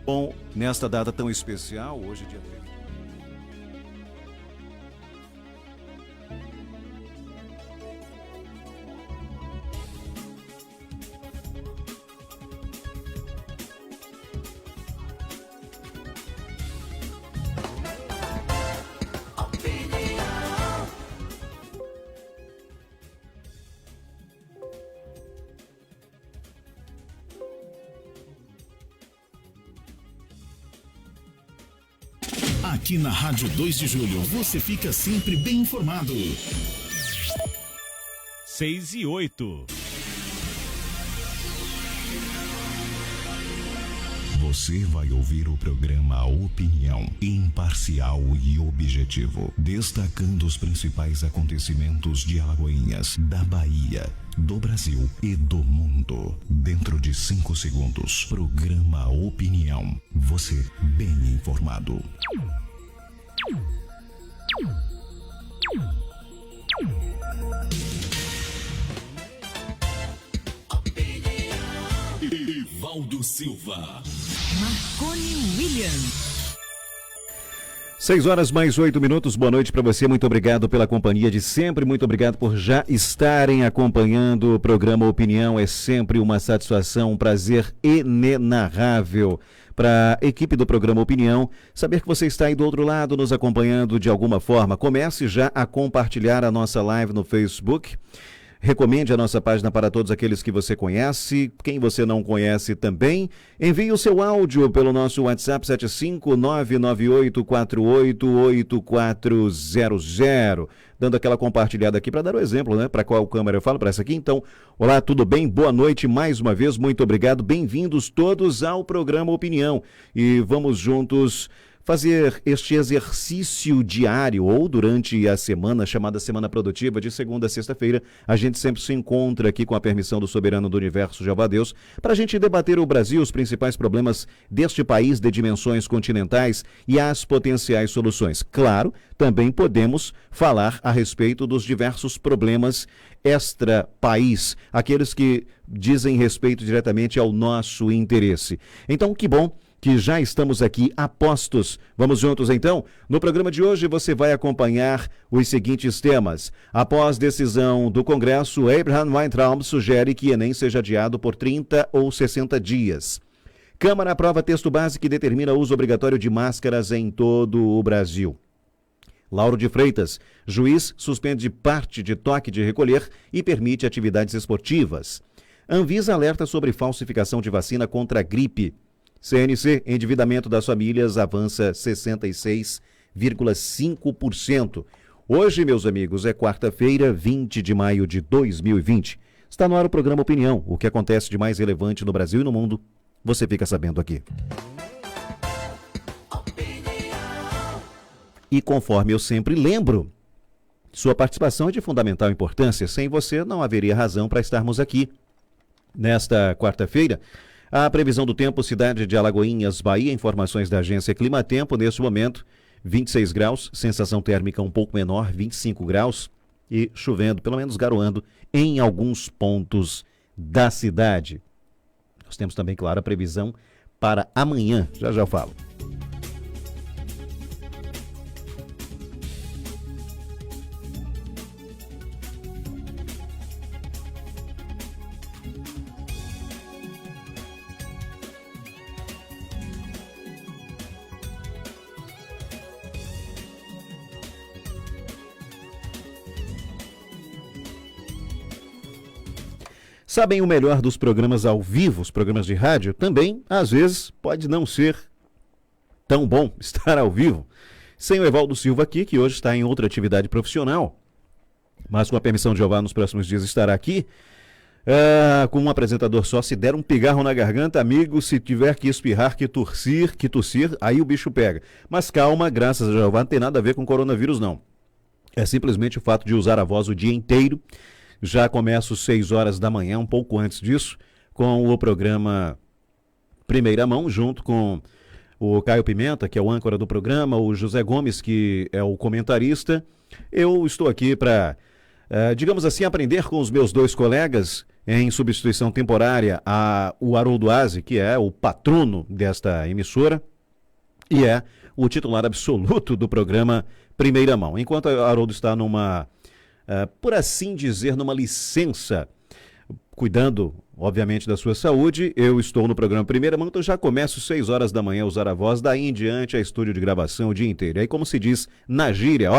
Bom, nesta data tão especial, hoje dia 3. Aqui na Rádio 2 de Julho, você fica sempre bem informado. 6:08. Você vai ouvir o programa Opinião, imparcial e objetivo, destacando os principais acontecimentos de Alagoinhas, da Bahia, do Brasil e do mundo. Dentro de 5 segundos, programa Opinião. Você bem informado. Evaldo Silva. Marconi William. 6:08. Boa noite para você. Muito obrigado pela companhia de sempre. Muito obrigado por já estarem acompanhando o programa Opinião. É sempre uma satisfação, um prazer inenarrável para a equipe do programa Opinião saber que você está aí do outro lado nos acompanhando de alguma forma. Comece já a compartilhar a nossa live no Facebook. Recomende a nossa página para todos aqueles que você conhece, quem você não conhece também. Envie o seu áudio pelo nosso WhatsApp 75998488400. Dando aquela compartilhada aqui para dar o exemplo, né? Para qual câmera eu falo? Para essa aqui? Então, olá, tudo bem? Boa noite mais uma vez, muito obrigado. Bem-vindos todos ao programa Opinião. E vamos juntos fazer este exercício diário ou durante a semana, chamada Semana Produtiva, de segunda a sexta-feira. A gente sempre se encontra aqui com a permissão do soberano do universo, Jeová Deus, para a gente debater o Brasil, os principais problemas deste país de dimensões continentais e as potenciais soluções. Claro, também podemos falar a respeito dos diversos problemas extra-país, aqueles que dizem respeito diretamente ao nosso interesse. Então, que bom que já estamos aqui a postos. Vamos juntos então? No programa de hoje você vai acompanhar os seguintes temas. Após decisão do Congresso, Abraham Weintraub sugere que Enem seja adiado por 30 ou 60 dias. Câmara aprova texto base que determina o uso obrigatório de máscaras em todo o Brasil. Lauro de Freitas, juiz suspende parte de toque de recolher e permite atividades esportivas. Anvisa alerta sobre falsificação de vacina contra a gripe. CNC, endividamento das famílias avança 66,5%. Hoje, meus amigos, é quarta-feira, 20 de maio de 2020. Está no ar o programa Opinião. O que acontece de mais relevante no Brasil e no mundo, você fica sabendo aqui. E conforme eu sempre lembro, sua participação é de fundamental importância. Sem você, não haveria razão para estarmos aqui. Nesta quarta-feira, a previsão do tempo, cidade de Alagoinhas, Bahia, informações da agência Climatempo, neste momento, 26 graus, sensação térmica um pouco menor, 25 graus, e chovendo, pelo menos garoando, em alguns pontos da cidade. Nós temos também, claro, a previsão para amanhã, já eu falo. Sabem o melhor dos programas ao vivo, os programas de rádio? Também, às vezes, pode não ser tão bom estar ao vivo. Sem o Evaldo Silva aqui, que hoje está em outra atividade profissional, mas com a permissão de Jeová, nos próximos dias estará aqui, com um apresentador só. Se der um pigarro na garganta, amigo, se tiver que espirrar, que tossir, aí o bicho pega. Mas calma, graças a Jeová, não tem nada a ver com coronavírus, não. É simplesmente o fato de usar a voz o dia inteiro. Já começo 6 horas da manhã, um pouco antes disso, com o programa Primeira Mão, junto com o Caio Pimenta, que é o âncora do programa, o José Gomes, que é o comentarista. Eu estou aqui para, digamos assim, aprender com os meus dois colegas em substituição temporária o Haroldo Aze, que é o patrono desta emissora e é o titular absoluto do programa Primeira Mão. Enquanto o Haroldo está por assim dizer, numa licença, cuidando, obviamente, da sua saúde, eu estou no programa Primeira Mão, então já começo 6 horas da manhã a usar a voz, daí em diante é estúdio de gravação o dia inteiro. Aí, como se diz na gíria,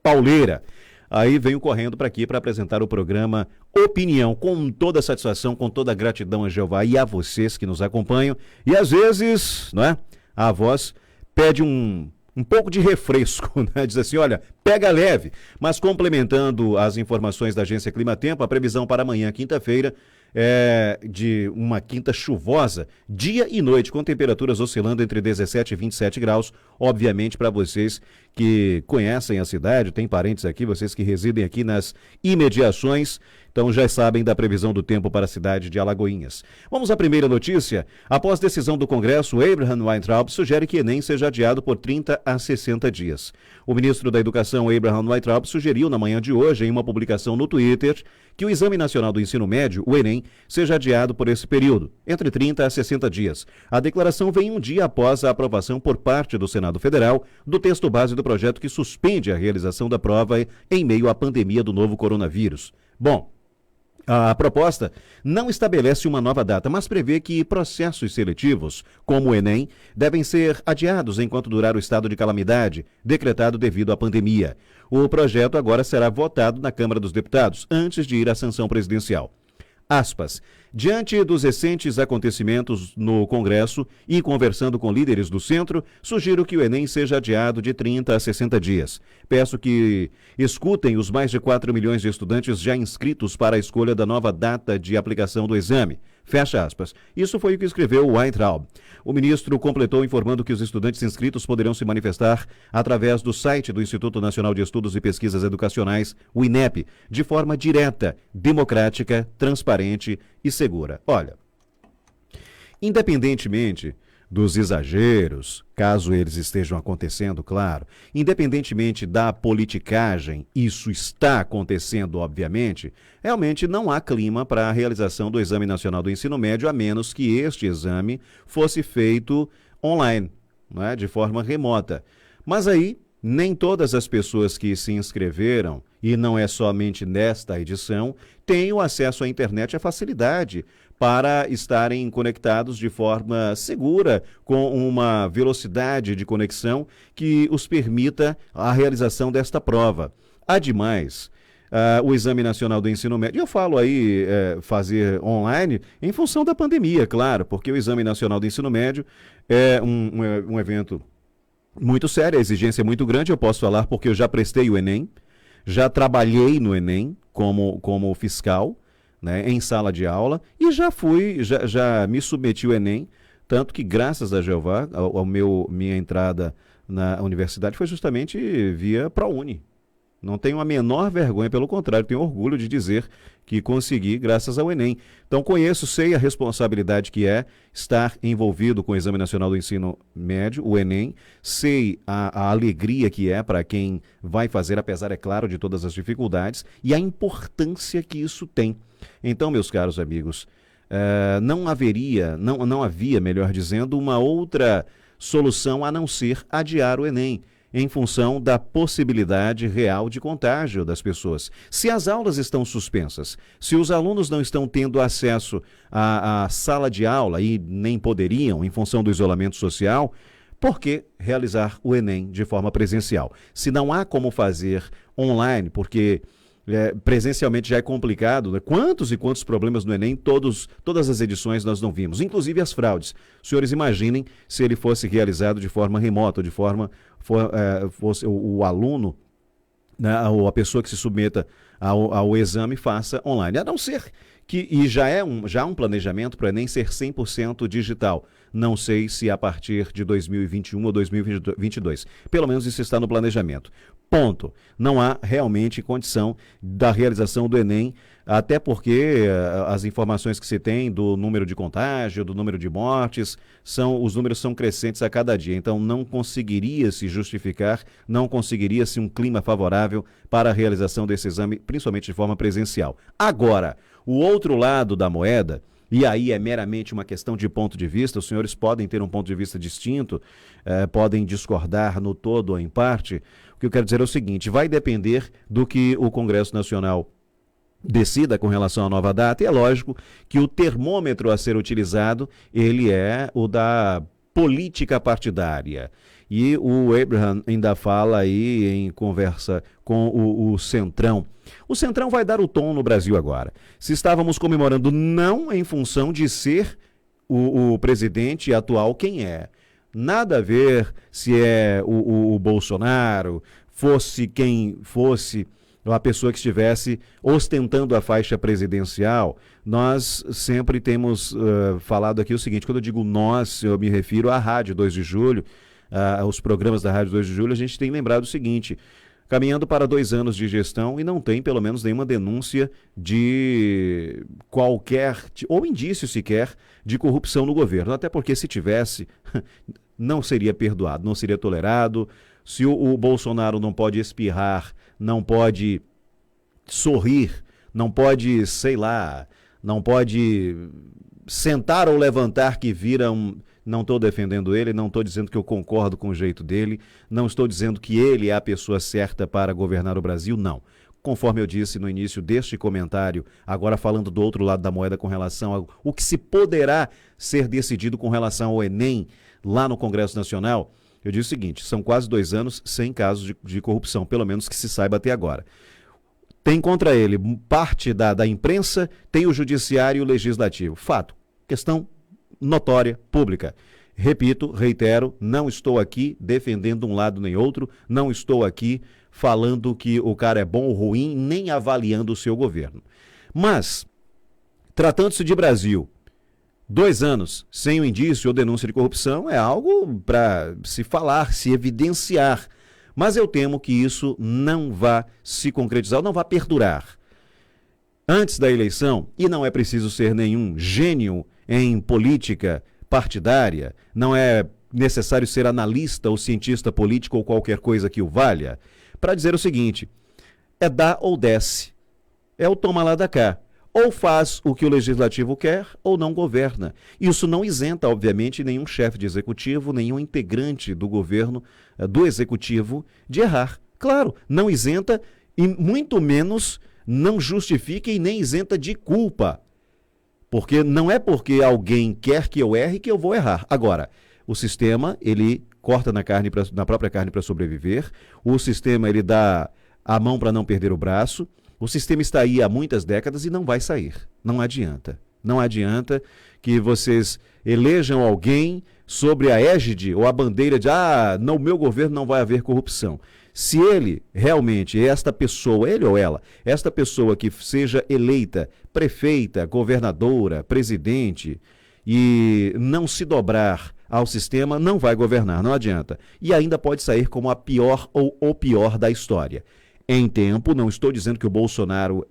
pauleira. Aí venho correndo para aqui para apresentar o programa Opinião, com toda a satisfação, com toda a gratidão a Jeová e a vocês que nos acompanham. E às vezes, não é? A voz pede um pouco de refresco, né? Diz assim, olha, pega leve. Mas complementando as informações da Agência Clima Tempo, a previsão para amanhã, quinta-feira, é de uma quinta chuvosa, dia e noite, com temperaturas oscilando entre 17 e 27 graus. Obviamente, para vocês que conhecem a cidade, tem parentes aqui, vocês que residem aqui nas imediações, então já sabem da previsão do tempo para a cidade de Alagoinhas. Vamos à primeira notícia. Após decisão do Congresso, Abraham Weintraub sugere que Enem seja adiado por 30 a 60 dias. O ministro da Educação, Abraham Weintraub, sugeriu na manhã de hoje, em uma publicação no Twitter, que o Exame Nacional do Ensino Médio, o Enem, seja adiado por esse período, entre 30 a 60 dias. A declaração vem um dia após a aprovação por parte do Senado Federal do texto base do projeto que suspende a realização da prova em meio à pandemia do novo coronavírus. Bom, a proposta não estabelece uma nova data, mas prevê que processos seletivos, como o Enem, devem ser adiados enquanto durar o estado de calamidade decretado devido à pandemia. O projeto agora será votado na Câmara dos Deputados, antes de ir à sanção presidencial. Aspas. Diante dos recentes acontecimentos no Congresso e conversando com líderes do centro, sugiro que o Enem seja adiado de 30 a 60 dias. Peço que escutem os mais de 4 milhões de estudantes já inscritos para a escolha da nova data de aplicação do exame. Fecha aspas. Isso foi o que escreveu Weintraub. O ministro completou informando que os estudantes inscritos poderão se manifestar através do site do Instituto Nacional de Estudos e Pesquisas Educacionais, o INEP, de forma direta, democrática, transparente e segura. Olha, independentemente dos exageros, caso eles estejam acontecendo, claro, independentemente da politicagem, isso está acontecendo, obviamente, realmente não há clima para a realização do Exame Nacional do Ensino Médio, a menos que este exame fosse feito online, não é? De forma remota. Mas aí, nem todas as pessoas que se inscreveram, e não é somente nesta edição, têm o acesso à internet e a facilidade para estarem conectados de forma segura, com uma velocidade de conexão que os permita a realização desta prova. Ademais, o Exame Nacional do Ensino Médio, eu falo aí fazer online em função da pandemia, claro, porque o Exame Nacional do Ensino Médio é um evento muito sério, a exigência é muito grande, eu posso falar porque eu já prestei o Enem, já trabalhei no Enem como fiscal, né, em sala de aula, e já me submeti ao Enem, tanto que graças a Jeová, minha entrada na universidade foi justamente via ProUni. Não tenho a menor vergonha, pelo contrário, tenho orgulho de dizer que consegui graças ao Enem. Então sei a responsabilidade que é estar envolvido com o Exame Nacional do Ensino Médio, o Enem, sei a alegria que é para quem vai fazer, apesar, é claro, de todas as dificuldades, e a importância que isso tem. Então, meus caros amigos, não havia, melhor dizendo, uma outra solução a não ser adiar o Enem, em função da possibilidade real de contágio das pessoas. Se as aulas estão suspensas, se os alunos não estão tendo acesso à sala de aula e nem poderiam, em função do isolamento social, por que realizar o Enem de forma presencial? Se não há como fazer online, porque presencialmente já é complicado, né? Quantos e quantos problemas no Enem, todas as edições nós não vimos, inclusive as fraudes. Os senhores imaginem se ele fosse realizado de forma remota, de forma fosse o aluno, né, ou a pessoa que se submeta ao exame faça online, a não ser que, e já há um planejamento para o Enem ser 100% digital. Não sei se a partir de 2021 ou 2022. Pelo menos isso está no planejamento. Ponto. Não há realmente condição da realização do Enem até porque as informações que se tem do número de contágio, do número de mortes, os números são crescentes a cada dia, então não conseguiria se justificar, não conseguiria se um clima favorável para a realização desse exame, principalmente de forma presencial. Agora, o outro lado da moeda, e aí é meramente uma questão de ponto de vista, os senhores podem ter um ponto de vista distinto, podem discordar no todo ou em parte. O que eu quero dizer é o seguinte, vai depender do que o Congresso Nacional decida com relação à nova data, e é lógico que o termômetro a ser utilizado, ele é o da política partidária. E o Abraham ainda fala aí em conversa com o Centrão. O Centrão vai dar o tom no Brasil agora. Se estávamos comemorando não em função de ser o presidente atual quem é. Nada a ver se é o Bolsonaro, fosse quem fosse a pessoa que estivesse ostentando a faixa presidencial. Nós sempre temos falado aqui o seguinte, quando eu digo nós, eu me refiro à Rádio 2 de Julho, aos programas da Rádio 2 de Julho, a gente tem lembrado o seguinte, caminhando para 2 anos de gestão e não tem pelo menos nenhuma denúncia de qualquer, ou indício sequer, de corrupção no governo, até porque se tivesse, não seria perdoado, não seria tolerado. Se o Bolsonaro não pode espirrar, não pode sorrir, não pode, sei lá, não pode sentar ou levantar que vira um... Não estou defendendo ele, não estou dizendo que eu concordo com o jeito dele, não estou dizendo que ele é a pessoa certa para governar o Brasil, não. Conforme eu disse no início deste comentário, agora falando do outro lado da moeda com relação ao que se poderá ser decidido com relação ao Enem lá no Congresso Nacional, eu disse o seguinte, são quase 2 anos sem casos de corrupção, pelo menos que se saiba até agora. Tem contra ele parte da imprensa, tem o judiciário e o legislativo. Fato, questão notória, pública. Repito, reitero, não estou aqui defendendo um lado nem outro, não estou aqui falando que o cara é bom ou ruim, nem avaliando o seu governo. Mas, tratando-se de Brasil, 2 anos sem o indício ou denúncia de corrupção é algo para se falar, se evidenciar. Mas eu temo que isso não vá se concretizar, não vá perdurar. Antes da eleição, e não é preciso ser nenhum gênio em política partidária, não é necessário ser analista ou cientista político ou qualquer coisa que o valha, para dizer o seguinte, é dá ou desce, é o toma lá da cá. Ou faz o que o legislativo quer ou não governa. Isso não isenta, obviamente, nenhum chefe de executivo, nenhum integrante do governo, do executivo, de errar. Claro, não isenta e muito menos não justifica e nem isenta de culpa. Porque não é porque alguém quer que eu erre que eu vou errar. Agora, o sistema, ele corta na própria carne para sobreviver, o sistema, ele dá a mão para não perder o braço, o sistema está aí há muitas décadas e não vai sair. Não adianta. Não adianta que vocês elejam alguém sobre a égide ou a bandeira de no meu governo não vai haver corrupção. Se ele realmente, esta pessoa, ele ou ela, esta pessoa que seja eleita prefeita, governadora, presidente e não se dobrar ao sistema, não vai governar, não adianta. E ainda pode sair como a pior ou o pior da história. Em tempo, não estou dizendo que o Bolsonaro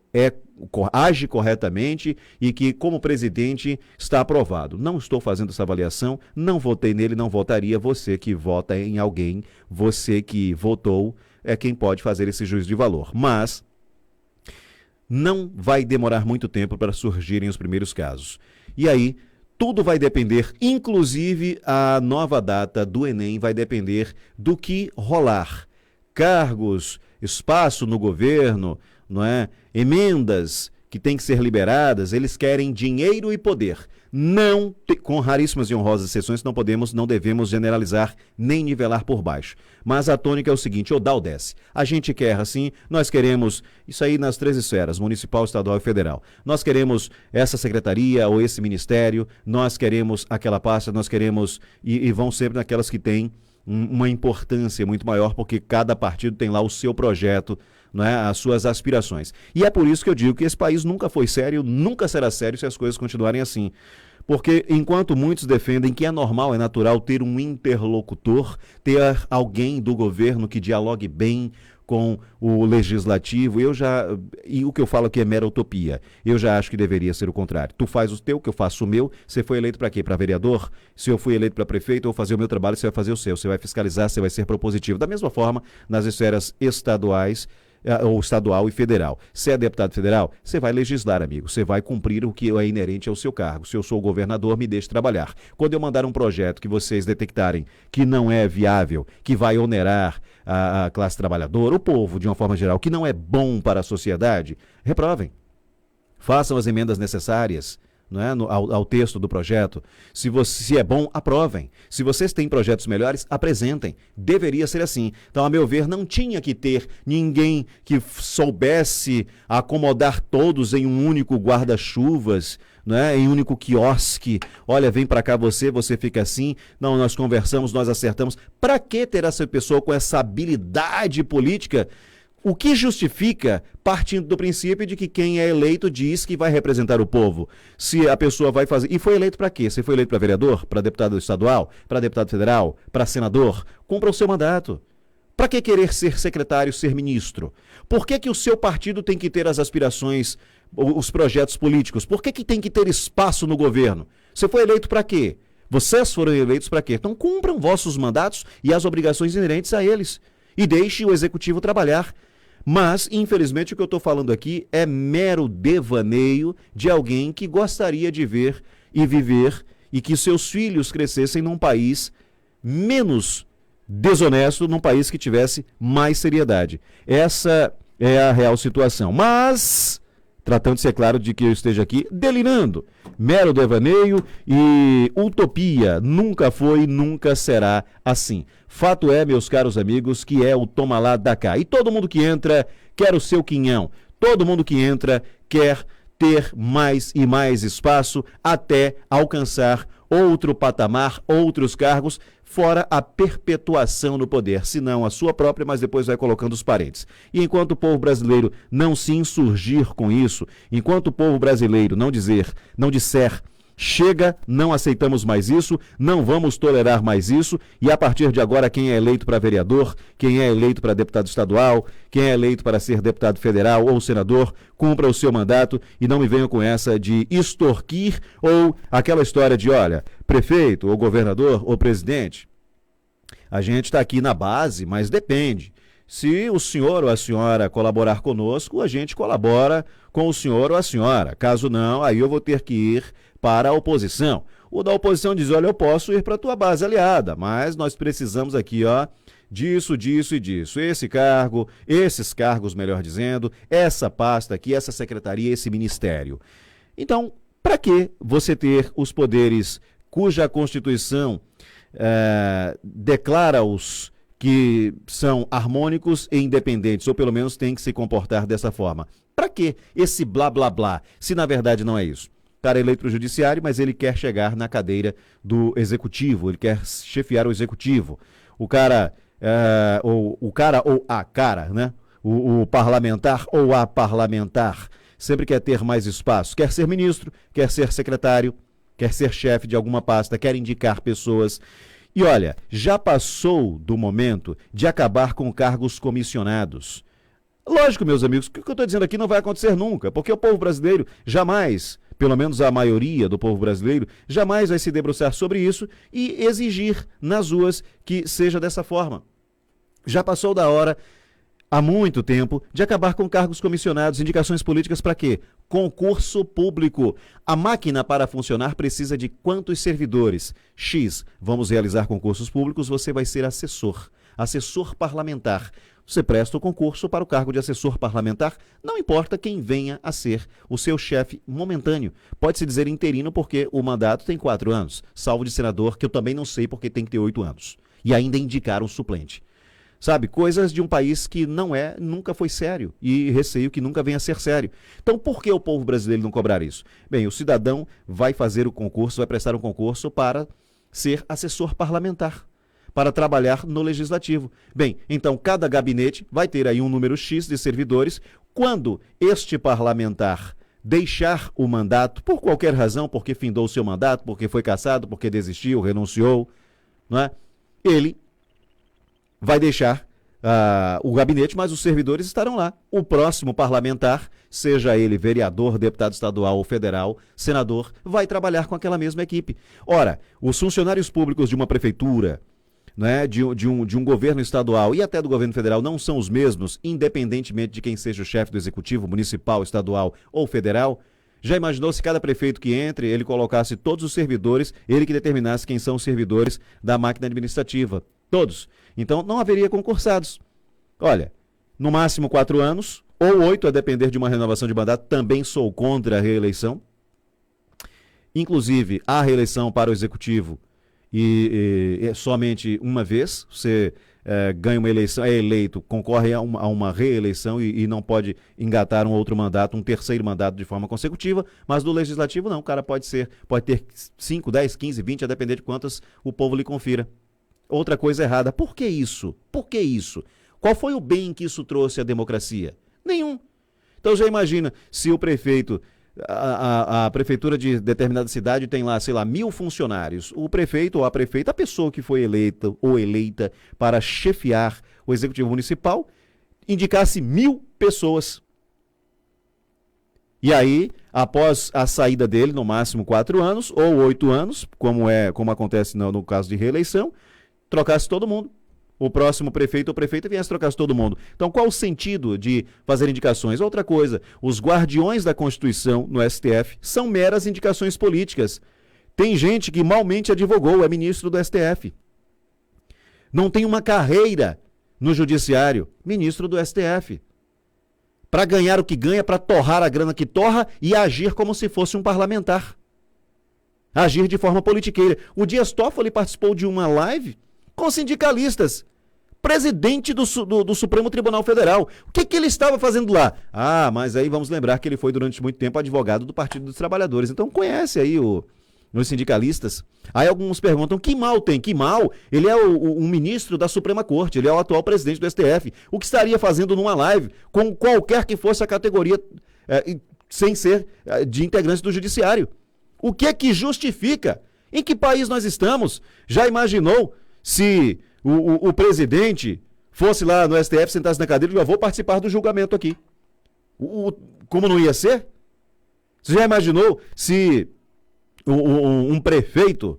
age corretamente e que, como presidente, está aprovado. Não estou fazendo essa avaliação, não votei nele, não votaria. Você que vota em alguém, você que votou, é quem pode fazer esse juízo de valor. Mas não vai demorar muito tempo para surgirem os primeiros casos. E aí, tudo vai depender, inclusive a nova data do Enem vai depender do que rolar. Cargos, espaço no governo, não é? Emendas que têm que ser liberadas, eles querem dinheiro e poder. Não, com raríssimas e honrosas exceções, não devemos generalizar nem nivelar por baixo. Mas a tônica é o seguinte, ou dá ou desce. A gente quer assim, nós queremos, isso aí nas 3 esferas, municipal, estadual e federal. Nós queremos essa secretaria ou esse ministério, nós queremos aquela pasta, nós queremos, e vão sempre naquelas que têm uma importância muito maior, porque cada partido tem lá o seu projeto, não é? As suas aspirações. E é por isso que eu digo que esse país nunca foi sério, nunca será sério se as coisas continuarem assim. Porque enquanto muitos defendem que é normal, é natural ter um interlocutor, ter alguém do governo que dialogue bem com o legislativo, e o que eu falo aqui é mera utopia. Eu já acho que deveria ser o contrário. Tu faz o teu, que eu faço o meu. Você foi eleito para quê? Para vereador? Se eu fui eleito para prefeito, eu vou fazer o meu trabalho, você vai fazer o seu. Você vai fiscalizar, você vai ser propositivo. Da mesma forma, nas esferas estaduais, ou estadual e federal. Se é deputado federal, você vai legislar, amigo. Você vai cumprir o que é inerente ao seu cargo. Se eu sou o governador, me deixe trabalhar. Quando eu mandar um projeto que vocês detectarem que não é viável, que vai onerar a classe trabalhadora, o povo de uma forma geral, que não é bom para a sociedade, reprovem. Façam as emendas necessárias, não é? ao texto do projeto. Se é bom, aprovem. Se vocês têm projetos melhores, apresentem. Deveria ser assim. Então, a meu ver, não tinha que ter ninguém que soubesse acomodar todos em um único guarda-chuvas, né? Em um único quiosque. Olha, vem para cá você fica assim. Não, nós conversamos, nós acertamos. Para que ter essa pessoa com essa habilidade política? O que justifica, partindo do princípio de que quem é eleito diz que vai representar o povo? Se a pessoa vai fazer... E foi eleito para quê? Você foi eleito para vereador? Para deputado estadual? Para deputado federal? Para senador? Cumpra o seu mandato. Para que querer ser secretário, ser ministro? Por que o seu partido tem que ter as aspirações, os projetos políticos? Por que tem que ter espaço no governo? Você foi eleito para quê? Vocês foram eleitos para quê? Então cumpram vossos mandatos e as obrigações inerentes a eles. E deixe o executivo trabalhar. Mas, infelizmente, o que eu estou falando aqui é mero devaneio de alguém que gostaria de ver e viver e que seus filhos crescessem num país menos desonesto, num país que tivesse mais seriedade. Essa é a real situação. Mas, tratando-se, é claro, de que eu esteja aqui delirando, mero devaneio e utopia, nunca foi, nunca será assim. Fato é, meus caros amigos, que é o toma lá da cá. E todo mundo que entra quer o seu quinhão. Todo mundo que entra quer ter mais e mais espaço até alcançar outro patamar, outros cargos, fora a perpetuação no poder, se não a sua própria, mas depois vai colocando os parentes. E enquanto o povo brasileiro não se insurgir com isso, enquanto o povo brasileiro não disser, chega, não aceitamos mais isso, não vamos tolerar mais isso, e a partir de agora quem é eleito para vereador, quem é eleito para deputado estadual, quem é eleito para ser deputado federal ou senador, cumpra o seu mandato e não me venham com essa de extorquir ou aquela história de, olha, prefeito ou governador ou presidente, a gente está aqui na base, mas depende. Se o senhor ou a senhora colaborar conosco, a gente colabora com o senhor ou a senhora. Caso não, aí eu vou ter que ir para a oposição. O da oposição diz, olha, eu posso ir para a tua base aliada, mas nós precisamos aqui, ó, disso, disso e disso. Esse cargo, esses cargos, melhor dizendo, essa pasta aqui, essa secretaria, esse ministério. Então, para que você ter os poderes cuja Constituição declara-os que são harmônicos e independentes, ou pelo menos tem que se comportar dessa forma? Para que esse blá blá blá, se na verdade não é isso? O cara é eleito para o judiciário, mas ele quer chegar na cadeira do executivo, ele quer chefiar o executivo. O cara ou a cara, né? O parlamentar ou a parlamentar sempre quer ter mais espaço, quer ser ministro, quer ser secretário, quer ser chefe de alguma pasta, quer indicar pessoas. E olha, já passou do momento de acabar com cargos comissionados. Lógico, meus amigos, o que eu estou dizendo aqui não vai acontecer nunca, porque o povo brasileiro jamais, pelo menos a maioria do povo brasileiro, jamais vai se debruçar sobre isso e exigir nas ruas que seja dessa forma. Já passou da hora, há muito tempo, de acabar com cargos comissionados, indicações políticas para quê? Concurso público. A máquina para funcionar precisa de quantos servidores? X. Vamos realizar concursos públicos, você vai ser assessor parlamentar. Você presta o concurso para o cargo de assessor parlamentar, não importa quem venha a ser o seu chefe momentâneo. Pode-se dizer interino porque o mandato tem 4 anos, salvo de senador, que eu também não sei porque tem que ter 8 anos. E ainda indicar um suplente. Sabe, coisas de um país que nunca foi sério e receio que nunca venha a ser sério. Então, por que o povo brasileiro não cobrar isso? Bem, o cidadão vai fazer o concurso, vai prestar um concurso para ser assessor parlamentar, para trabalhar no legislativo. Bem, então cada gabinete vai ter aí um número X de servidores. Quando este parlamentar deixar o mandato, por qualquer razão, porque findou o seu mandato, porque foi cassado, porque desistiu, renunciou, não é? Ele vai deixar o gabinete, mas os servidores estarão lá. O próximo parlamentar, seja ele vereador, deputado estadual ou federal, senador, vai trabalhar com aquela mesma equipe. Ora, os funcionários públicos de uma prefeitura, né, de um governo estadual e até do governo federal não são os mesmos, independentemente de quem seja o chefe do executivo, municipal, estadual ou federal. Já imaginou se cada prefeito que entre, ele colocasse todos os servidores, ele que determinasse quem são os servidores da máquina administrativa? Todos. Então não haveria concursados. Olha, no máximo 4 anos, ou 8, a depender de uma renovação de mandato. Também sou contra a reeleição. Inclusive, a reeleição para o executivo e somente uma vez. Você ganha uma eleição, é eleito, concorre a uma reeleição e não pode engatar um outro mandato, um terceiro mandato de forma consecutiva, mas do legislativo não, o cara pode ter 5, 10, 15, 20, a depender de quantas o povo lhe confira. Outra coisa errada. Por que isso? Por que isso? Qual foi o bem que isso trouxe à democracia? Nenhum. Então já imagina se o prefeito, a prefeitura de determinada cidade tem lá, sei lá, 1.000 funcionários. O prefeito ou a prefeita, a pessoa que foi eleita ou eleita para chefiar o executivo municipal, indicasse 1.000 pessoas. E aí, após a saída dele, no máximo 4 anos ou 8 anos, como acontece no caso de reeleição, trocasse todo mundo. O próximo prefeito ou prefeita viesse trocasse todo mundo. Então, qual o sentido de fazer indicações? Outra coisa, os guardiões da Constituição no STF são meras indicações políticas. Tem gente que malmente advogou, é ministro do STF. Não tem uma carreira no judiciário, ministro do STF. Para ganhar o que ganha, para torrar a grana que torra e agir como se fosse um parlamentar. Agir de forma politiqueira. O Dias Toffoli participou de uma live com sindicalistas, presidente do Supremo Tribunal Federal. O que ele estava fazendo lá? Mas aí vamos lembrar que ele foi durante muito tempo advogado do Partido dos Trabalhadores. Então conhece aí os sindicalistas. Aí alguns perguntam, que mal tem? Que mal? Ele é um ministro da Suprema Corte, ele é o atual presidente do STF. O que estaria fazendo numa live com qualquer que fosse a categoria, sem ser de integrante do judiciário? O que é que justifica? Em que país nós estamos? Já imaginou se o presidente fosse lá no STF, sentasse na cadeira e já vou participar do julgamento aqui? Como não ia ser? Você já imaginou se um prefeito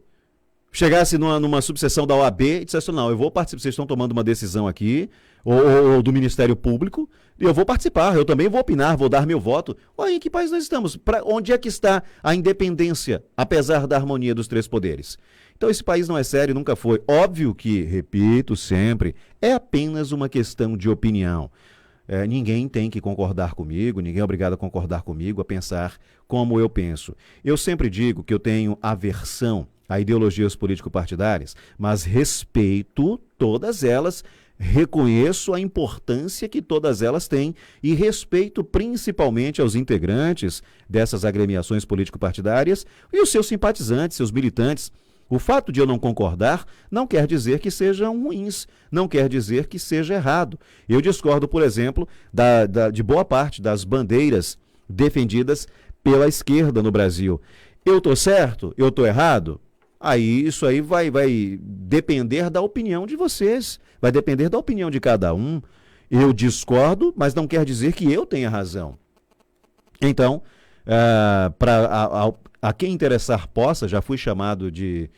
chegasse numa subseção da OAB e dissesse, não, eu vou participar, vocês estão tomando uma decisão aqui, ou do Ministério Público, e eu vou participar, eu também vou opinar, vou dar meu voto. Olha, em que país nós estamos? Onde é que está a independência, apesar da harmonia dos 3 poderes? Então esse país não é sério, nunca foi. Óbvio que, repito sempre, é apenas uma questão de opinião. Ninguém tem que concordar comigo, ninguém é obrigado a concordar comigo, a pensar como eu penso. Eu sempre digo que eu tenho aversão a ideologias político-partidárias, mas respeito todas elas, reconheço a importância que todas elas têm e respeito principalmente aos integrantes dessas agremiações político-partidárias e os seus simpatizantes, seus militantes. O fato de eu não concordar não quer dizer que sejam ruins, não quer dizer que seja errado. Eu discordo, por exemplo, de boa parte das bandeiras defendidas pela esquerda no Brasil. Eu estou certo? Eu estou errado? Aí isso aí vai depender da opinião de vocês, vai depender da opinião de cada um. Eu discordo, mas não quer dizer que eu tenha razão. Então, a quem interessar possa, já fui chamado de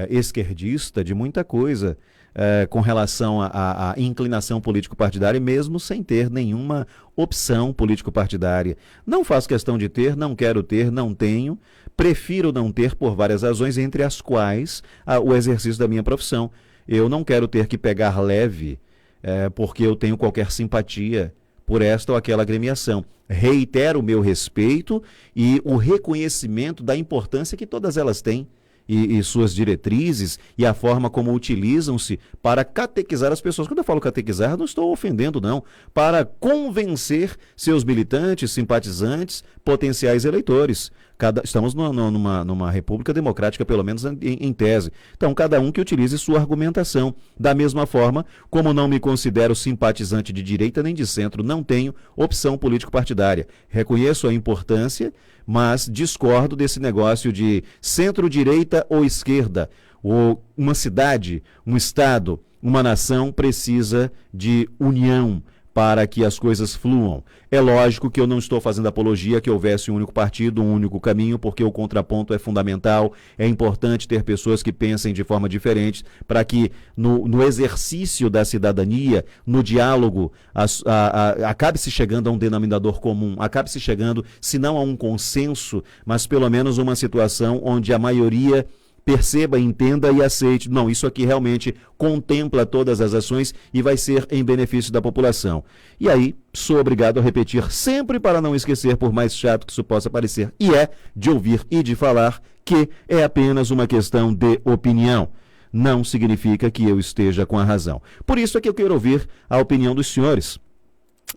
esquerdista, de muita coisa com relação à inclinação político-partidária, mesmo sem ter nenhuma opção político-partidária. Não faço questão de ter, não quero ter, não tenho, prefiro não ter por várias razões, entre as quais o exercício da minha profissão. Eu não quero ter que pegar leve porque eu tenho qualquer simpatia por esta ou aquela agremiação. Reitero o meu respeito e o reconhecimento da importância que todas elas têm e suas diretrizes e a forma como utilizam-se para catequizar as pessoas. Quando eu falo catequizar, não estou ofendendo, não. Para convencer seus militantes, simpatizantes, potenciais eleitores. Estamos numa república democrática, pelo menos em tese. Então, cada um que utilize sua argumentação. Da mesma forma, como não me considero simpatizante de direita nem de centro, não tenho opção político-partidária. Reconheço a importância, mas discordo desse negócio de centro-direita ou esquerda. Ou uma cidade, um estado, uma nação precisa de união para que as coisas fluam. É lógico que eu não estou fazendo apologia que houvesse um único partido, um único caminho, porque o contraponto é fundamental. É importante ter pessoas que pensem de forma diferente para que no exercício da cidadania, no diálogo, acabe-se chegando a um denominador comum, acabe-se chegando, se não a um consenso, mas pelo menos uma situação onde a maioria perceba, entenda e aceite. Não, isso aqui realmente contempla todas as ações e vai ser em benefício da população. E aí, sou obrigado a repetir sempre para não esquecer, por mais chato que isso possa parecer, e é de ouvir e de falar que é apenas uma questão de opinião. Não significa que eu esteja com a razão. Por isso é que eu quero ouvir a opinião dos senhores.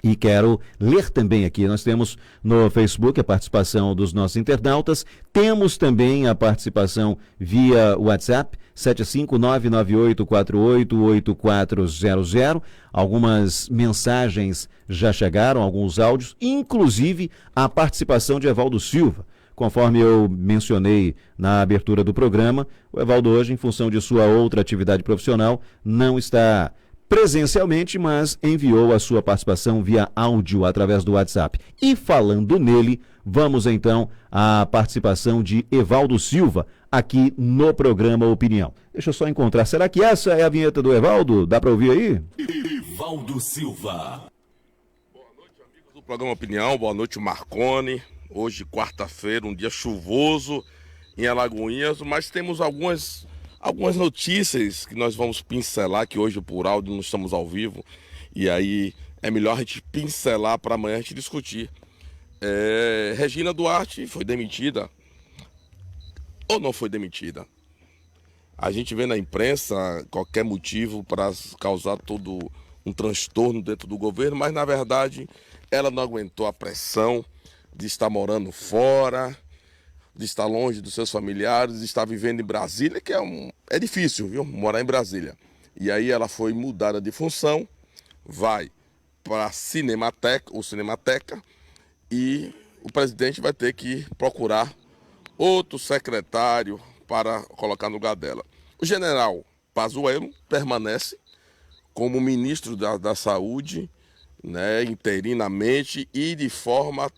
E quero ler também aqui, nós temos no Facebook a participação dos nossos internautas, temos também a participação via WhatsApp, 75998488400, algumas mensagens já chegaram, alguns áudios, inclusive a participação de Evaldo Silva. Conforme eu mencionei na abertura do programa, o Evaldo hoje, em função de sua outra atividade profissional, não está presencialmente, mas enviou a sua participação via áudio através do WhatsApp. E falando nele, vamos então à participação de Evaldo Silva aqui no programa Opinião. Deixa eu só encontrar. Será que essa é a vinheta do Evaldo? Dá para ouvir aí? Evaldo Silva. Boa noite, amigos do programa Opinião. Boa noite, Marconi. Hoje, quarta-feira, um dia chuvoso em Alagoinhas, mas temos algumas notícias que nós vamos pincelar, que hoje por áudio não estamos ao vivo, e aí é melhor a gente pincelar para amanhã a gente discutir. Regina Duarte foi demitida ou não foi demitida? A gente vê na imprensa qualquer motivo para causar todo um transtorno dentro do governo, mas na verdade ela não aguentou a pressão de estar morando fora, de estar longe dos seus familiares, de estar vivendo em Brasília, que é difícil, viu? Morar em Brasília. E aí ela foi mudada de função, vai para a Cinemateca, e o presidente vai ter que procurar outro secretário para colocar no lugar dela. O general Pazuello permanece como ministro da Saúde, né, interinamente e de forma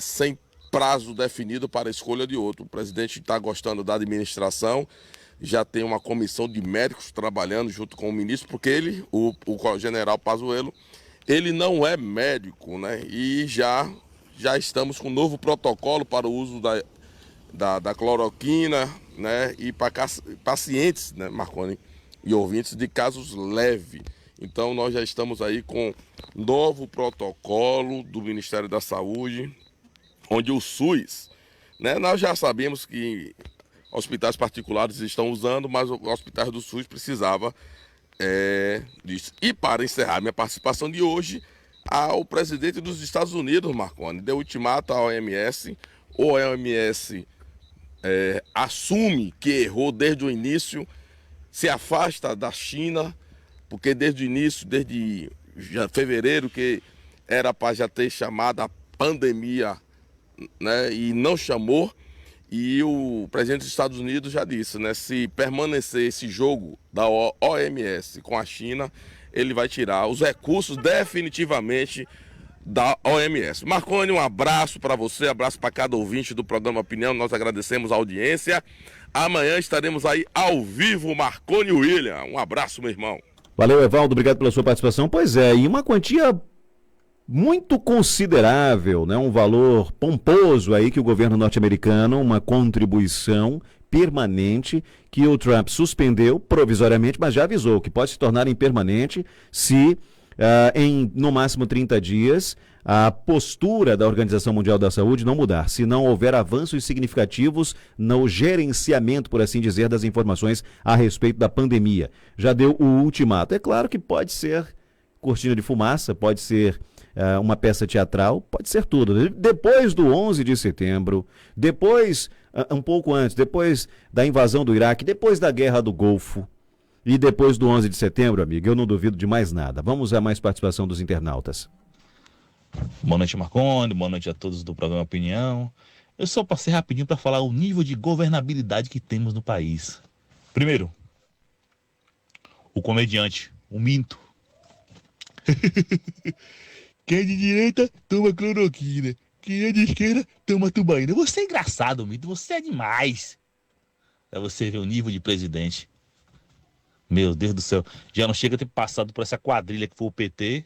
sem prazo definido para a escolha de outro. O presidente está gostando da administração, já tem uma comissão de médicos trabalhando junto com o ministro, porque ele, o general Pazuello, ele não é médico, né? E já estamos com um novo protocolo para o uso da cloroquina, né? E para pacientes, né, Marconi e ouvintes, de casos leves. Então nós já estamos aí com novo protocolo do Ministério da Saúde, onde o SUS, né, nós já sabemos que hospitais particulares estão usando, mas os hospitais do SUS precisava disso. E para encerrar minha participação de hoje, o presidente dos Estados Unidos, Marconi, deu ultimato à OMS. O OMS assume que errou desde o início, se afasta da China, porque desde o início, desde fevereiro, que era para já ter chamado a pandemia, né, e não chamou, e o presidente dos Estados Unidos já disse, né, se permanecer esse jogo da OMS com a China, ele vai tirar os recursos definitivamente da OMS. Marconi, um abraço para você, abraço para cada ouvinte do programa Opinião, nós agradecemos a audiência. Amanhã estaremos aí ao vivo, Marconi William. Um abraço, meu irmão. Valeu, Evaldo, obrigado pela sua participação. Pois é, e uma quantia muito considerável, né? Um valor pomposo aí que o governo norte-americano, uma contribuição permanente que o Trump suspendeu provisoriamente, mas já avisou que pode se tornar impermanente se em no máximo 30 dias a postura da Organização Mundial da Saúde não mudar, se não houver avanços significativos no gerenciamento, por assim dizer, das informações a respeito da pandemia. Já deu o ultimato. É claro que pode ser cortina de fumaça, pode ser uma peça teatral, pode ser tudo. Depois do 11 de setembro, depois, um pouco antes, depois da invasão do Iraque, depois da Guerra do Golfo e depois do 11 de setembro, amigo, eu não duvido de mais nada. Vamos a mais participação dos internautas. Boa noite, Marconi, boa noite a todos do programa Opinião. Eu só passei rapidinho para falar o nível de governabilidade que temos no país. Primeiro, o comediante, o Minto. Quem é de direita, toma cloroquina. Quem é de esquerda, toma tubaína. Você é engraçado, Minto, você é demais. Pra você ver o nível de presidente. Meu Deus do céu. Já não chega a ter passado por essa quadrilha que foi o PT.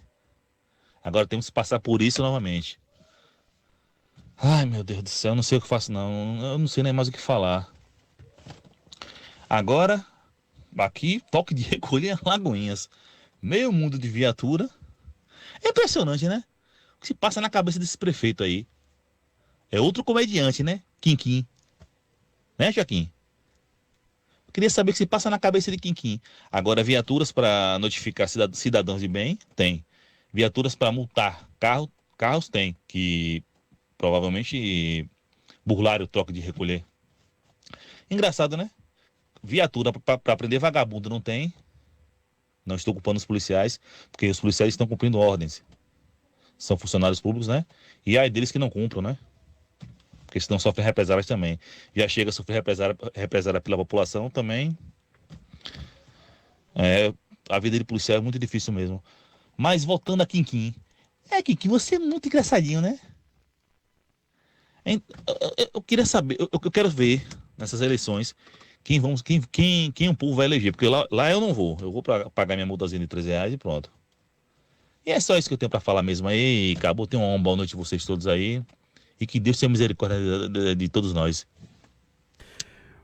Agora temos que passar por isso novamente. Ai, meu Deus do céu, eu não sei o que faço não. Eu não sei nem mais o que falar. Agora, aqui, toque de recolher em Lagoinhas. Meio mundo de viatura. É impressionante, né? O que se passa na cabeça desse prefeito aí. É outro comediante, né? Quinquim. Né, Joaquim? Eu queria saber o que se passa na cabeça de Quinquim. Agora, viaturas para notificar cidadãos de bem, tem. Viaturas para multar carros, tem. Que provavelmente burlaram o toque de recolher. Engraçado, né? Viatura para prender vagabundo não tem. Não estou culpando os policiais, porque os policiais estão cumprindo ordens. São funcionários públicos, né? E aí deles que não cumprem, né? Porque senão sofrem represálias também. Já chega a sofrer represália pela população também. A vida de policial é muito difícil mesmo. Mas voltando a Quinquim. Quinquim, você é muito engraçadinho, né? Eu queria saber, eu quero ver nessas eleições quem o povo vai eleger. Porque lá eu não vou. Eu vou pagar minha multazinha de R$13 e pronto. E é só isso que eu tenho pra falar mesmo aí. Acabou. Tenham uma boa noite a vocês todos aí. E que Deus tenha misericórdia de todos nós.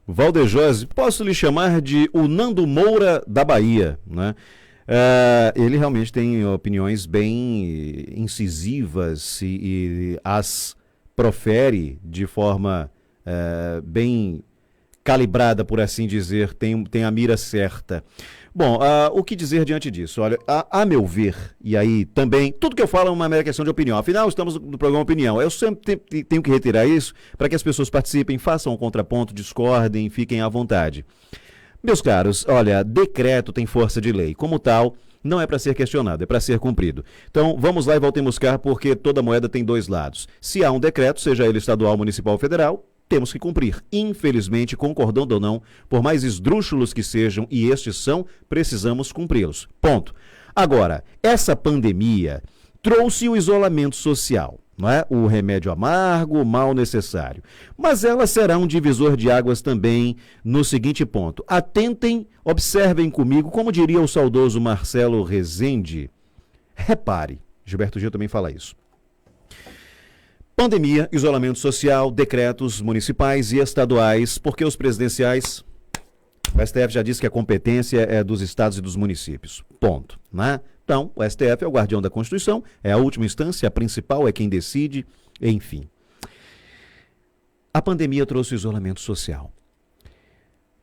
Valdejose, posso lhe chamar de o Nando Moura da Bahia, né? Ele realmente tem opiniões bem incisivas e as profere de forma bem calibrada, por assim dizer, tem a mira certa. Bom, o que dizer diante disso? Olha, a meu ver, e aí também, tudo que eu falo é uma mera questão de opinião. Afinal, estamos no programa Opinião. Eu sempre tenho que retirar isso para que as pessoas participem, façam um contraponto, discordem, fiquem à vontade. Meus caros, olha, decreto tem força de lei. Como tal, não é para ser questionado, é para ser cumprido. Então, vamos lá e voltemos cá, porque toda moeda tem dois lados. Se há um decreto, seja ele estadual, municipal ou federal, temos que cumprir. Infelizmente, concordando ou não, por mais esdrúxulos que sejam, e estes são, precisamos cumpri-los. Ponto. Agora, essa pandemia trouxe o isolamento social, não é? O remédio amargo, o mal necessário. Mas ela será um divisor de águas também no seguinte ponto. Atentem, observem comigo, como diria o saudoso Marcelo Rezende. Repare, Gilberto Gil também fala isso. Pandemia, isolamento social, decretos municipais e estaduais, porque os presidenciais, o STF já disse que a competência é dos estados e dos municípios. Ponto, né? Então, o STF é o guardião da Constituição, é a última instância, a principal, é quem decide, enfim. A pandemia trouxe o isolamento social.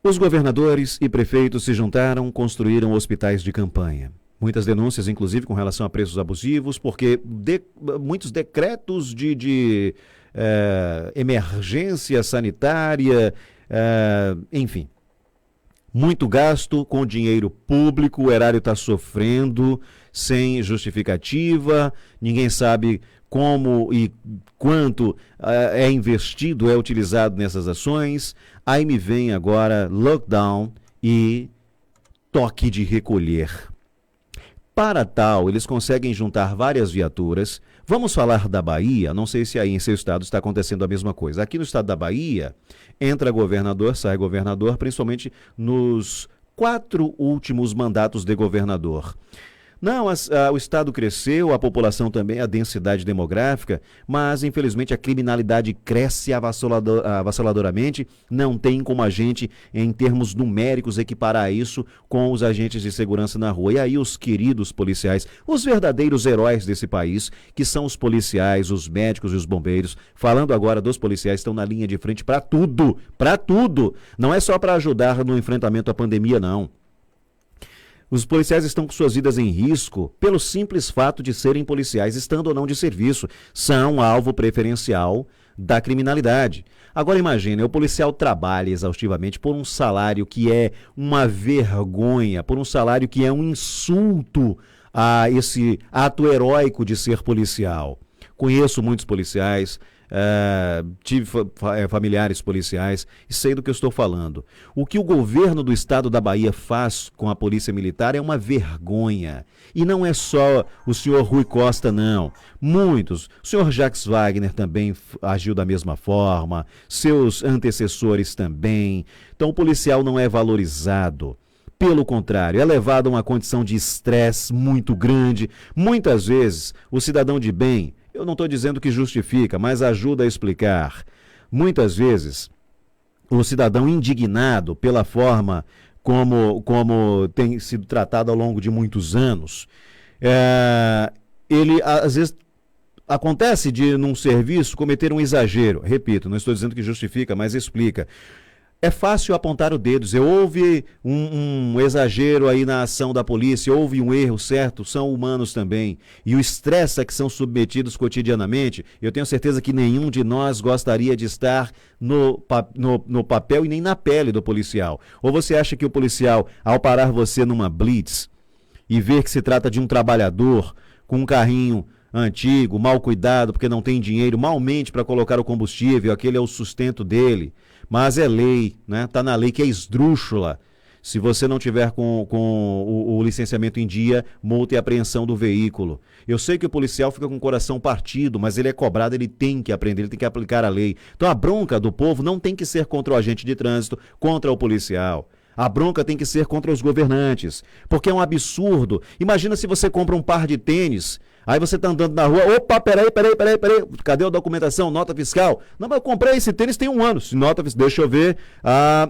Os governadores e prefeitos se juntaram, construíram hospitais de campanha. Muitas denúncias, inclusive, com relação a preços abusivos, porque muitos decretos de emergência sanitária, enfim. Muito gasto com dinheiro público, o erário está sofrendo, sem justificativa, ninguém sabe como e quanto é investido, é utilizado nessas ações. Aí me vem agora lockdown e toque de recolher. Para tal, eles conseguem juntar várias viaturas. Vamos falar da Bahia, não sei se aí em seu estado está acontecendo a mesma coisa. Aqui no estado da Bahia, entra governador, sai governador, principalmente nos 4 últimos mandatos de governador. Não, o estado cresceu, a população também, a densidade demográfica, mas infelizmente a criminalidade cresce avassaladoramente, não tem como a gente, em termos numéricos, equiparar isso com os agentes de segurança na rua. E aí os queridos policiais, os verdadeiros heróis desse país, que são os policiais, os médicos e os bombeiros, falando agora dos policiais, estão na linha de frente para tudo, não é só para ajudar no enfrentamento à pandemia, não. Os policiais estão com suas vidas em risco pelo simples fato de serem policiais, estando ou não de serviço. São alvo preferencial da criminalidade. Agora imagine, o policial trabalha exaustivamente por um salário que é uma vergonha, por um salário que é um insulto a esse ato heróico de ser policial. Conheço muitos policiais, tive familiares policiais e sei do que eu estou falando. O que o governo do estado da Bahia faz com a polícia militar é uma vergonha. E não é só o senhor Rui Costa, não. Muitos. O senhor Jacques Wagner também agiu da mesma forma, seus antecessores também. Então o policial não é valorizado. Pelo contrário, é levado a uma condição de estresse muito grande. Muitas vezes, o cidadão de bem, eu não estou dizendo que justifica, mas ajuda a explicar. Muitas vezes, o cidadão indignado pela forma como tem sido tratado ao longo de muitos anos, ele, às vezes, acontece de, num serviço, cometer um exagero. Repito, não estou dizendo que justifica, mas explica. É fácil apontar o dedo, dizer, houve um exagero aí na ação da polícia, houve um erro, certo? São humanos também. E o estresse a que são submetidos cotidianamente, eu tenho certeza que nenhum de nós gostaria de estar no papel e nem na pele do policial. Ou você acha que o policial, ao parar você numa blitz e ver que se trata de um trabalhador com um carrinho antigo, mal cuidado, porque não tem dinheiro, malmente para colocar o combustível, aquele é o sustento dele. Mas é lei, né? Está na lei que é esdrúxula. Se você não tiver com o licenciamento em dia, multa e apreensão do veículo. Eu sei que o policial fica com o coração partido, mas ele é cobrado, ele tem que aprender, ele tem que aplicar a lei. Então a bronca do povo não tem que ser contra o agente de trânsito, contra o policial. A bronca tem que ser contra os governantes, porque é um absurdo. Imagina se você compra um par de tênis, aí você tá andando na rua, opa, peraí, cadê a documentação, nota fiscal? Não, mas eu comprei esse tênis tem 1 ano, nota fiscal, deixa eu ver,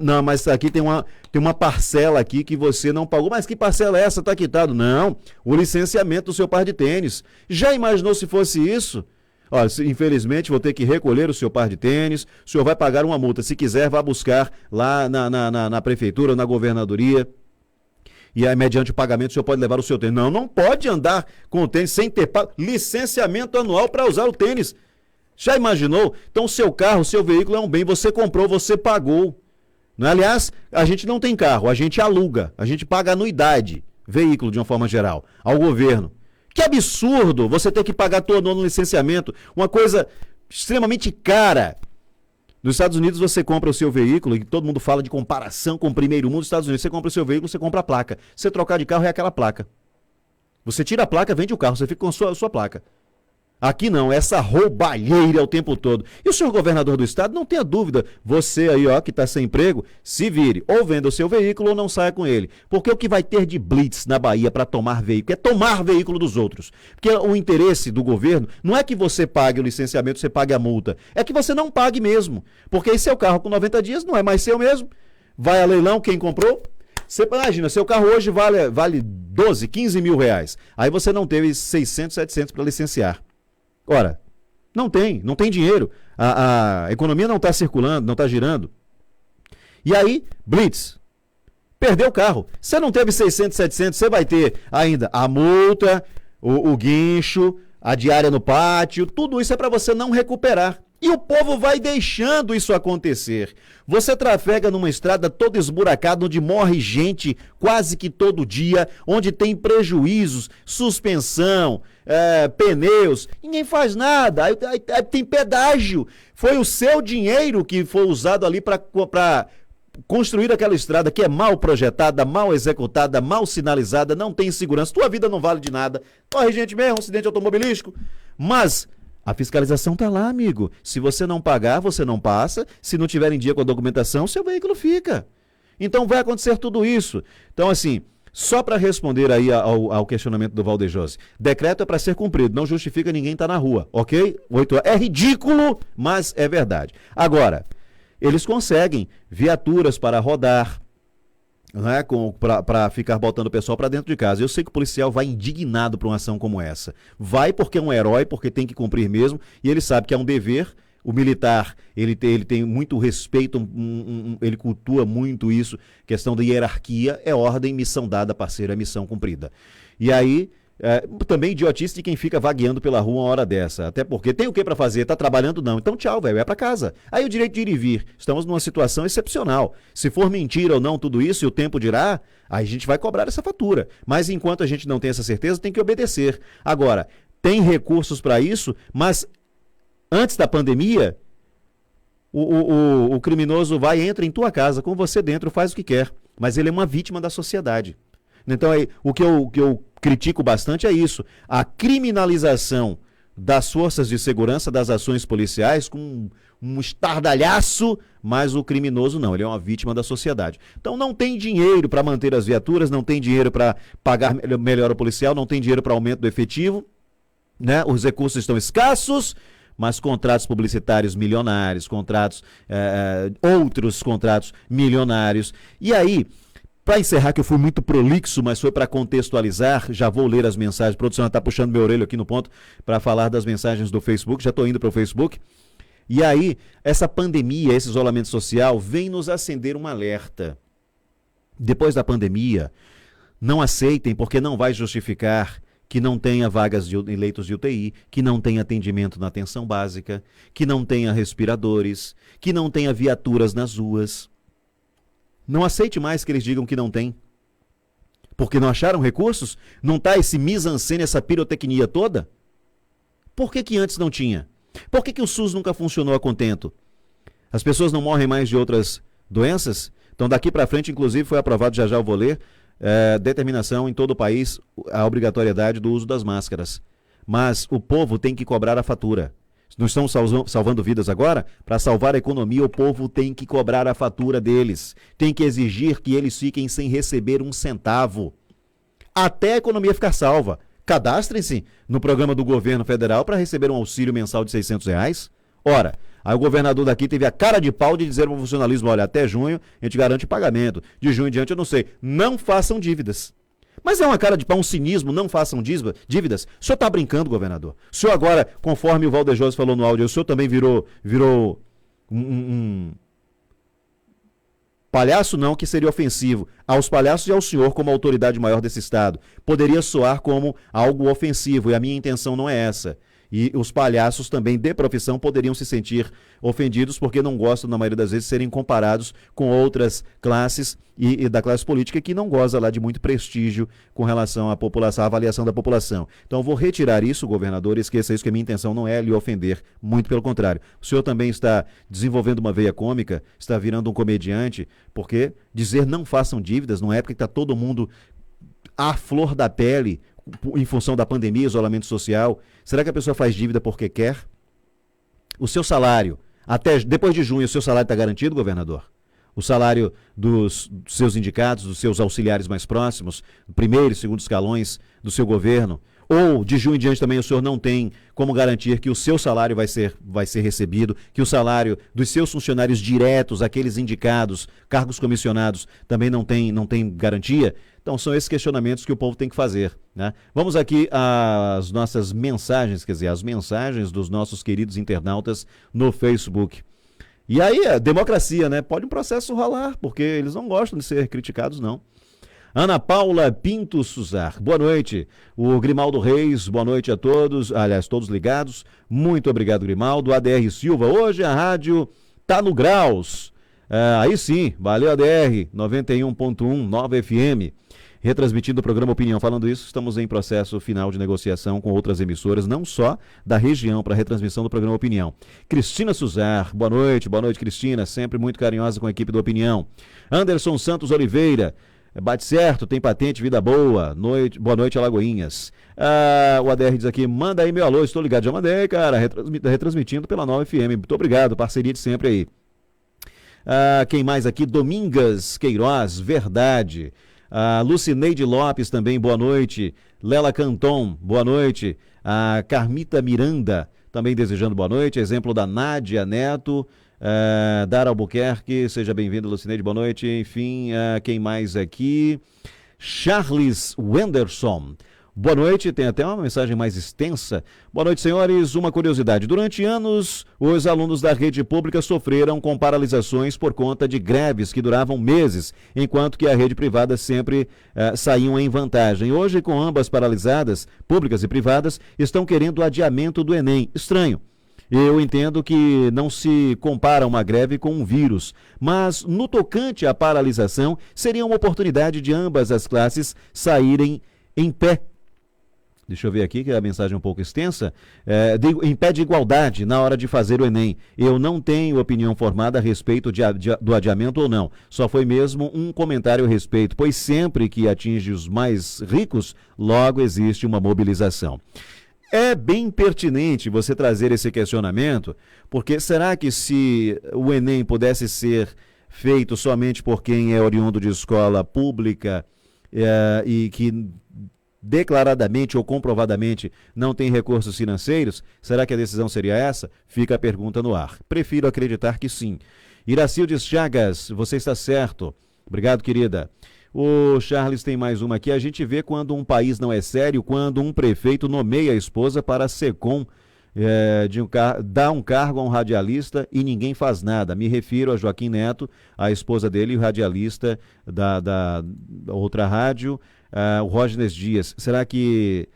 não, mas aqui tem uma parcela aqui que você não pagou, mas que parcela é essa, tá quitado? Não, o licenciamento do seu par de tênis. Já imaginou se fosse isso? Olha, infelizmente vou ter que recolher o seu par de tênis, o senhor vai pagar uma multa, se quiser vá buscar lá na prefeitura, na governadoria, e aí mediante o pagamento o senhor pode levar o seu tênis. Não pode andar com o tênis sem ter licenciamento anual para usar o tênis. Já imaginou? Então o seu carro, o seu veículo é um bem, você comprou, você pagou. Não é? Aliás, a gente não tem carro, a gente aluga, a gente paga anuidade, veículo de uma forma geral, ao governo. Que absurdo você ter que pagar todo ano licenciamento, uma coisa extremamente cara. Nos Estados Unidos você compra o seu veículo, e todo mundo fala de comparação com o primeiro mundo. Nos Estados Unidos você compra o seu veículo, você compra a placa. Você trocar de carro é aquela placa. Você tira a placa, vende o carro, você fica com a sua placa. Aqui não, essa roubalheira o tempo todo. E o senhor governador do estado, não tenha dúvida, você aí ó, que está sem emprego, se vire, ou venda o seu veículo ou não saia com ele. Porque o que vai ter de blitz na Bahia para tomar veículo é tomar veículo dos outros. Porque o interesse do governo não é que você pague o licenciamento, você pague a multa, é que você não pague mesmo. Porque aí seu carro com 90 dias não é mais seu mesmo. Vai a leilão, quem comprou? Você imagina, seu carro hoje vale 12, 15 mil reais. Aí você não teve 600, 700 para licenciar. Ora, não tem dinheiro, a economia não está circulando, não está girando. E aí, blitz, perdeu o carro. Você não teve 600, 700, você vai ter ainda a multa, o guincho, a diária no pátio, tudo isso é para você não recuperar. E o povo vai deixando isso acontecer. Você trafega numa estrada toda esburacada, onde morre gente quase que todo dia, onde tem prejuízos, suspensão, pneus, ninguém faz nada, aí tem pedágio. Foi o seu dinheiro que foi usado ali para construir aquela estrada que é mal projetada, mal executada, mal sinalizada, não tem segurança, tua vida não vale de nada, morre gente mesmo, acidente automobilístico, mas a fiscalização está lá, amigo. Se você não pagar, você não passa. Se não tiver em dia com a documentação, seu veículo fica. Então vai acontecer tudo isso. Então, assim, só para responder aí ao questionamento do Valdejose, decreto é para ser cumprido, não justifica ninguém estar na rua, ok? 8 horas. É ridículo, mas é verdade. Agora, eles conseguem viaturas para rodar, né, para ficar botando o pessoal para dentro de casa. Eu sei que o policial vai indignado para uma ação como essa. Vai porque é um herói, porque tem que cumprir mesmo, e ele sabe que é um dever. O militar, ele tem muito respeito, ele cultua muito isso, questão da hierarquia, é ordem, missão dada, parceiro, é missão cumprida. E aí, também idiotice de quem fica vagueando pela rua uma hora dessa, até porque tem o que para fazer, tá trabalhando não, então tchau, velho, é para casa. Aí o direito de ir e vir, estamos numa situação excepcional, se for mentira ou não tudo isso e o tempo dirá, aí a gente vai cobrar essa fatura, mas enquanto a gente não tem essa certeza, tem que obedecer. Agora, tem recursos para isso, mas Antes da pandemia, o criminoso entra em tua casa, com você dentro, faz o que quer, mas ele é uma vítima da sociedade. Então, o que eu critico bastante é isso, a criminalização das forças de segurança, das ações policiais, com um estardalhaço, mas o criminoso não, ele é uma vítima da sociedade. Então não tem dinheiro para manter as viaturas, não tem dinheiro para pagar melhor o policial, não tem dinheiro para aumento do efetivo, né? Os recursos estão escassos, mas contratos publicitários milionários, outros contratos milionários. E aí, para encerrar, que eu fui muito prolixo, mas foi para contextualizar, já vou ler as mensagens, a produção está puxando meu orelho aqui no ponto para falar das mensagens do Facebook, já estou indo para o Facebook. E aí, essa pandemia, esse isolamento social, vem nos acender um alerta. Depois da pandemia, não aceitem, porque não vai justificar que não tenha vagas em leitos de UTI, que não tenha atendimento na atenção básica, que não tenha respiradores, que não tenha viaturas nas ruas. Não aceite mais que eles digam que não tem. Porque não acharam recursos? Não está esse mise-en-scène, essa pirotecnia toda? Por que antes não tinha? Por que o SUS nunca funcionou a contento? As pessoas não morrem mais de outras doenças? Então daqui para frente, inclusive, foi aprovado, já eu vou ler, determinação em todo o país, a obrigatoriedade do uso das máscaras. Mas o povo tem que cobrar a fatura. Não estão salvando vidas agora? Para salvar a economia, o povo tem que cobrar a fatura deles. Tem que exigir que eles fiquem sem receber um centavo. Até a economia ficar salva. Cadastrem-se no programa do governo federal para receber um auxílio mensal de R$600. Ora, aí o governador daqui teve a cara de pau de dizer para o funcionalismo, olha, até junho a gente garante pagamento. De junho em diante eu não sei. Não façam dívidas. Mas é uma cara de pau, um cinismo, não façam dívidas. O senhor está brincando, governador. O senhor agora, conforme o Valdejoso falou no áudio, o senhor também virou um palhaço, não, que seria ofensivo. Aos palhaços e ao senhor, como autoridade maior desse estado. Poderia soar como algo ofensivo, e a minha intenção não é essa. E os palhaços também de profissão poderiam se sentir ofendidos porque não gostam, na maioria das vezes, de serem comparados com outras classes e da classe política que não goza lá de muito prestígio com relação à população, à avaliação da população. Então eu vou retirar isso, governador, e esqueça isso, que a minha intenção não é lhe ofender, muito pelo contrário. O senhor também está desenvolvendo uma veia cômica, está virando um comediante, porque dizer não façam dívidas, numa época que está todo mundo à flor da pele, em função da pandemia, isolamento social, será que a pessoa faz dívida porque quer? O seu salário, até depois de junho, o seu salário está garantido, governador? O salário dos seus indicados, dos seus auxiliares mais próximos, primeiro e segundo escalões do seu governo, ou de junho em diante também o senhor não tem como garantir que o seu salário vai ser recebido, que o salário dos seus funcionários diretos, aqueles indicados, cargos comissionados, também não tem garantia? Então são esses questionamentos que o povo tem que fazer, né? Vamos aqui às nossas mensagens, quer dizer, as mensagens dos nossos queridos internautas no Facebook. E aí, democracia, né? Pode um processo rolar, porque eles não gostam de ser criticados, não. Ana Paula Pinto Suzar, boa noite. O Grimaldo Reis, boa noite a todos, aliás, todos ligados. Muito obrigado, Grimaldo. ADR Silva, hoje a rádio tá no graus. Aí sim, valeu ADR, 91.1, Nova FM. Retransmitindo o programa Opinião. Falando isso, estamos em processo final de negociação com outras emissoras, não só da região, para a retransmissão do programa Opinião. Cristina Suzar, boa noite Cristina, sempre muito carinhosa com a equipe do Opinião. Anderson Santos Oliveira, bate certo, tem patente, vida boa, boa noite Alagoinhas. O ADR diz aqui, manda aí meu alô, estou ligado, já mandei, cara, retransmitindo pela Nova FM, muito obrigado, parceria de sempre aí. Quem mais aqui? Domingas Queiroz, verdade. Lucineide Lopes também, boa noite. Lela Canton, boa noite. Carmita Miranda, também desejando boa noite. Exemplo da Nádia Neto. Dara Albuquerque, seja bem-vindo, Lucineide, boa noite. Enfim, quem mais aqui? Charles Wenderson. Boa noite, tem até uma mensagem mais extensa. Boa noite, senhores. Uma curiosidade. Durante anos, os alunos da rede pública sofreram com paralisações por conta de greves que duravam meses, enquanto que a rede privada sempre saíam em vantagem. Hoje, com ambas paralisadas, públicas e privadas, estão querendo o adiamento do Enem. Estranho. Eu entendo que não se compara uma greve com um vírus, mas no tocante à paralisação, seria uma oportunidade de ambas as classes saírem em pé Deixa eu ver aqui, que a mensagem é um pouco extensa. Impede igualdade na hora de fazer o Enem. Eu não tenho opinião formada a respeito do adiamento ou não. Só foi mesmo um comentário a respeito, pois sempre que atinge os mais ricos, logo existe uma mobilização. É bem pertinente você trazer esse questionamento, porque será que se o Enem pudesse ser feito somente por quem é oriundo de escola pública e que declaradamente ou comprovadamente não tem recursos financeiros, será que a decisão seria essa? Fica a pergunta no ar. Prefiro acreditar que sim. Iracildes Chagas, você está certo. Obrigado, querida. O Charles tem mais uma aqui. A gente vê quando um país não é sério, quando um prefeito nomeia a esposa para a SECOM, dá um cargo a um radialista e ninguém faz nada. Me refiro a Joaquim Neto, a esposa dele e o radialista da outra rádio, o Rógenes Dias. Será que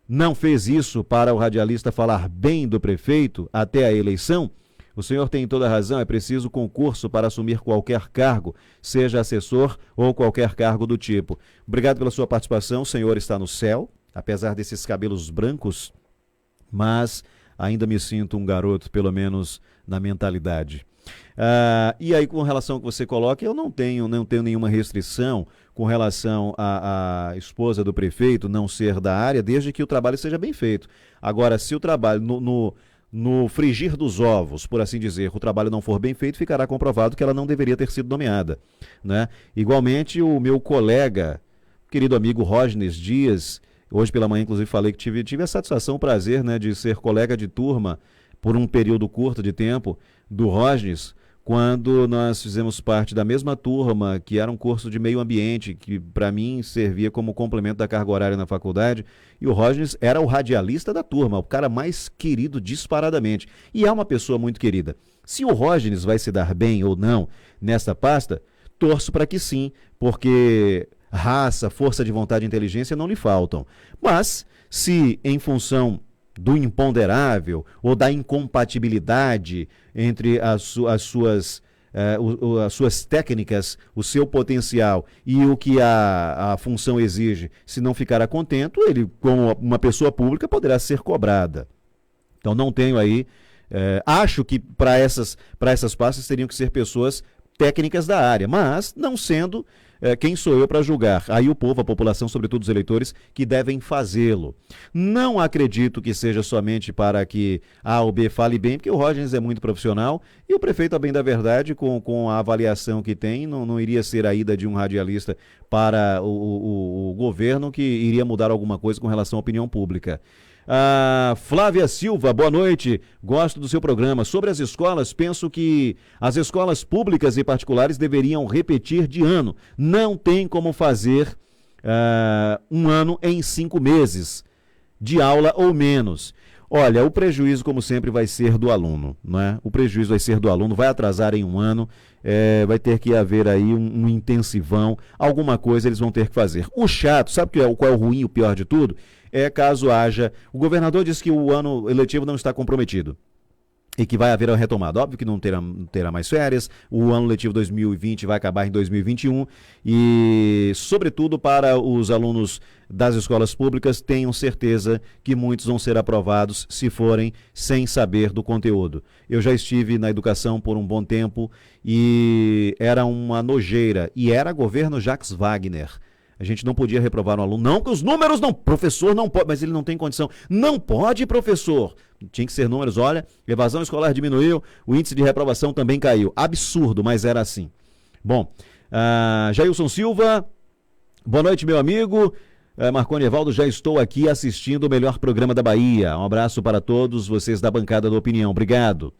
não fez isso para o radialista falar bem do prefeito até a eleição? O senhor tem toda a razão, é preciso concurso para assumir qualquer cargo, seja assessor ou qualquer cargo do tipo. Obrigado pela sua participação, o senhor está no céu, apesar desses cabelos brancos, mas ainda me sinto um garoto, pelo menos na mentalidade. E aí, com relação ao que você coloca, eu não tenho nenhuma restrição com relação à esposa do prefeito não ser da área, desde que o trabalho seja bem feito. Agora, se o trabalho no frigir dos ovos, por assim dizer, o trabalho não for bem feito, ficará comprovado que ela não deveria ter sido nomeada, né? Igualmente, o meu colega, querido amigo Rógenes Dias, hoje pela manhã, inclusive, falei que tive a satisfação, o prazer, né, de ser colega de turma por um período curto de tempo do Rógenes, quando nós fizemos parte da mesma turma, que era um curso de meio ambiente, que para mim servia como complemento da carga horária na faculdade, e o Rógenes era o radialista da turma, o cara mais querido disparadamente, e é uma pessoa muito querida. Se o Rógenes vai se dar bem ou não nessa pasta, torço para que sim, porque raça, força de vontade e inteligência não lhe faltam. Mas, se em função do imponderável ou da incompatibilidade entre as suas técnicas, o seu potencial e o que a função exige, se não ficará contento, ele, como uma pessoa pública, poderá ser cobrada. Então, não tenho aí... acho que para essas pastas teriam que ser pessoas técnicas da área, mas não sendo... quem sou eu para julgar? Aí o povo, a população, sobretudo os eleitores, que devem fazê-lo. Não acredito que seja somente para que A ou B fale bem, porque o Rógenes é muito profissional e o prefeito, a bem da verdade, com a avaliação que tem, não iria ser a ida de um radialista para o governo que iria mudar alguma coisa com relação à opinião pública. Flávia Silva, boa noite, gosto do seu programa. Sobre as escolas, penso que as escolas públicas e particulares deveriam repetir de ano. Não tem como fazer um ano em 5 meses de aula ou menos. Olha, o prejuízo, como sempre, vai ser do aluno, né? O prejuízo vai ser do aluno, vai atrasar em um ano, vai ter que haver aí um intensivão, alguma coisa eles vão ter que fazer. O chato, sabe qual é o ruim, o pior de tudo? É caso haja... O governador disse que o ano eletivo não está comprometido e que vai haver a retomada. Óbvio que não terá mais férias, o ano letivo 2020 vai acabar em 2021 e, sobretudo, para os alunos das escolas públicas, tenham certeza que muitos vão ser aprovados se forem sem saber do conteúdo. Eu já estive na educação por um bom tempo e era uma nojeira, e era governo Jacques Wagner. A gente não podia reprovar um aluno, não, que os números não, professor não pode, mas ele não tem condição. Não pode, professor. Tinha que ser números, olha, evasão escolar diminuiu, o índice de reprovação também caiu. Absurdo, mas era assim. Bom, Jailson Silva, boa noite, meu amigo. Marconi Evaldo, já estou aqui assistindo o melhor programa da Bahia. Um abraço para todos vocês da bancada da opinião. Obrigado.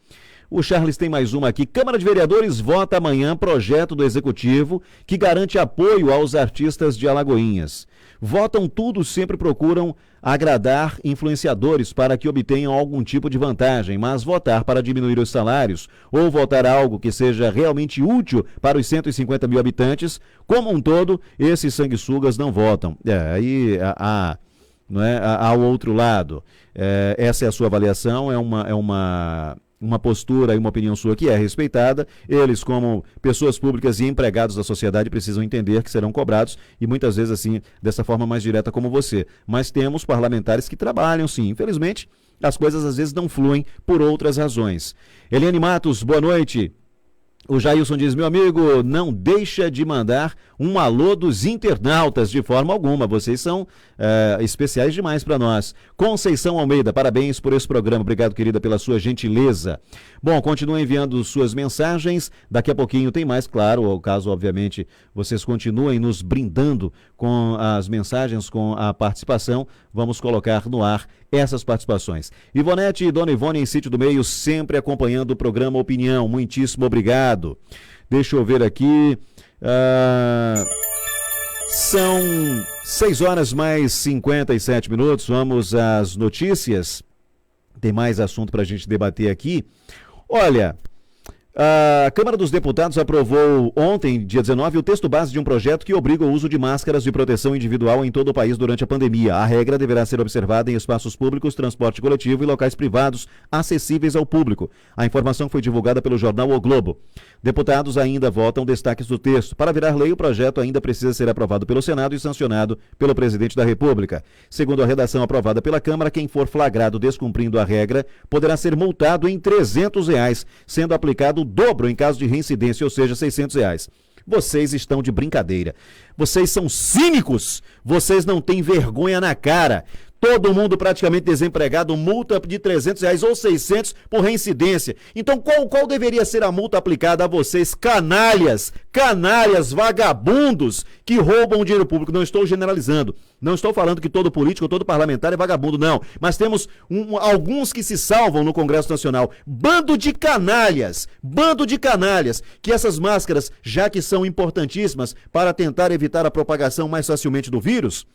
O Charles tem mais uma aqui. Câmara de Vereadores vota amanhã projeto do Executivo que garante apoio aos artistas de Alagoinhas. Votam tudo, sempre procuram agradar influenciadores para que obtenham algum tipo de vantagem, mas votar para diminuir os salários ou votar algo que seja realmente útil para os 150 mil habitantes, como um todo, esses sanguessugas não votam. Aí não é, ao outro lado. Essa é a sua avaliação, é uma uma postura e uma opinião sua que é respeitada. Eles, como pessoas públicas e empregados da sociedade, precisam entender que serão cobrados e muitas vezes assim, dessa forma mais direta como você. Mas temos parlamentares que trabalham sim, infelizmente, as coisas às vezes não fluem por outras razões. Eliane Matos, boa noite. O Jailson diz, meu amigo, não deixa de mandar um alô dos internautas de forma alguma. Vocês são especiais demais para nós. Conceição Almeida, parabéns por esse programa. Obrigado, querida, pela sua gentileza. Bom, continua enviando suas mensagens. Daqui a pouquinho tem mais, claro, caso, obviamente, vocês continuem nos brindando com as mensagens, com a participação. Vamos colocar no ar essas participações. Ivonete e Dona Ivone em Sítio do Meio, sempre acompanhando o programa Opinião. Muitíssimo obrigado. Deixa eu ver aqui. São 6 horas mais 57 minutos. Vamos às notícias. Tem mais assunto para a gente debater aqui. Olha, a Câmara dos Deputados aprovou ontem, dia 19, o texto base de um projeto que obriga o uso de máscaras de proteção individual em todo o país durante a pandemia. A regra deverá ser observada em espaços públicos, transporte coletivo e locais privados acessíveis ao público. A informação foi divulgada pelo jornal O Globo. Deputados ainda votam destaques do texto. Para virar lei, o projeto ainda precisa ser aprovado pelo Senado e sancionado pelo presidente da República. Segundo a redação aprovada pela Câmara, quem for flagrado descumprindo a regra poderá ser multado em R$300, sendo aplicado o dobro em caso de reincidência, ou seja, R$600. Vocês estão de brincadeira. Vocês são cínicos. Vocês não têm vergonha na cara. Todo mundo praticamente desempregado, multa de R$300 ou 600 por reincidência. Então qual deveria ser a multa aplicada a vocês, canalhas, vagabundos que roubam o dinheiro público? Não estou generalizando, não estou falando que todo político, todo parlamentar é vagabundo, não. Mas temos alguns que se salvam no Congresso Nacional. Bando de canalhas, que essas máscaras, já que são importantíssimas para tentar evitar a propagação mais facilmente do vírus,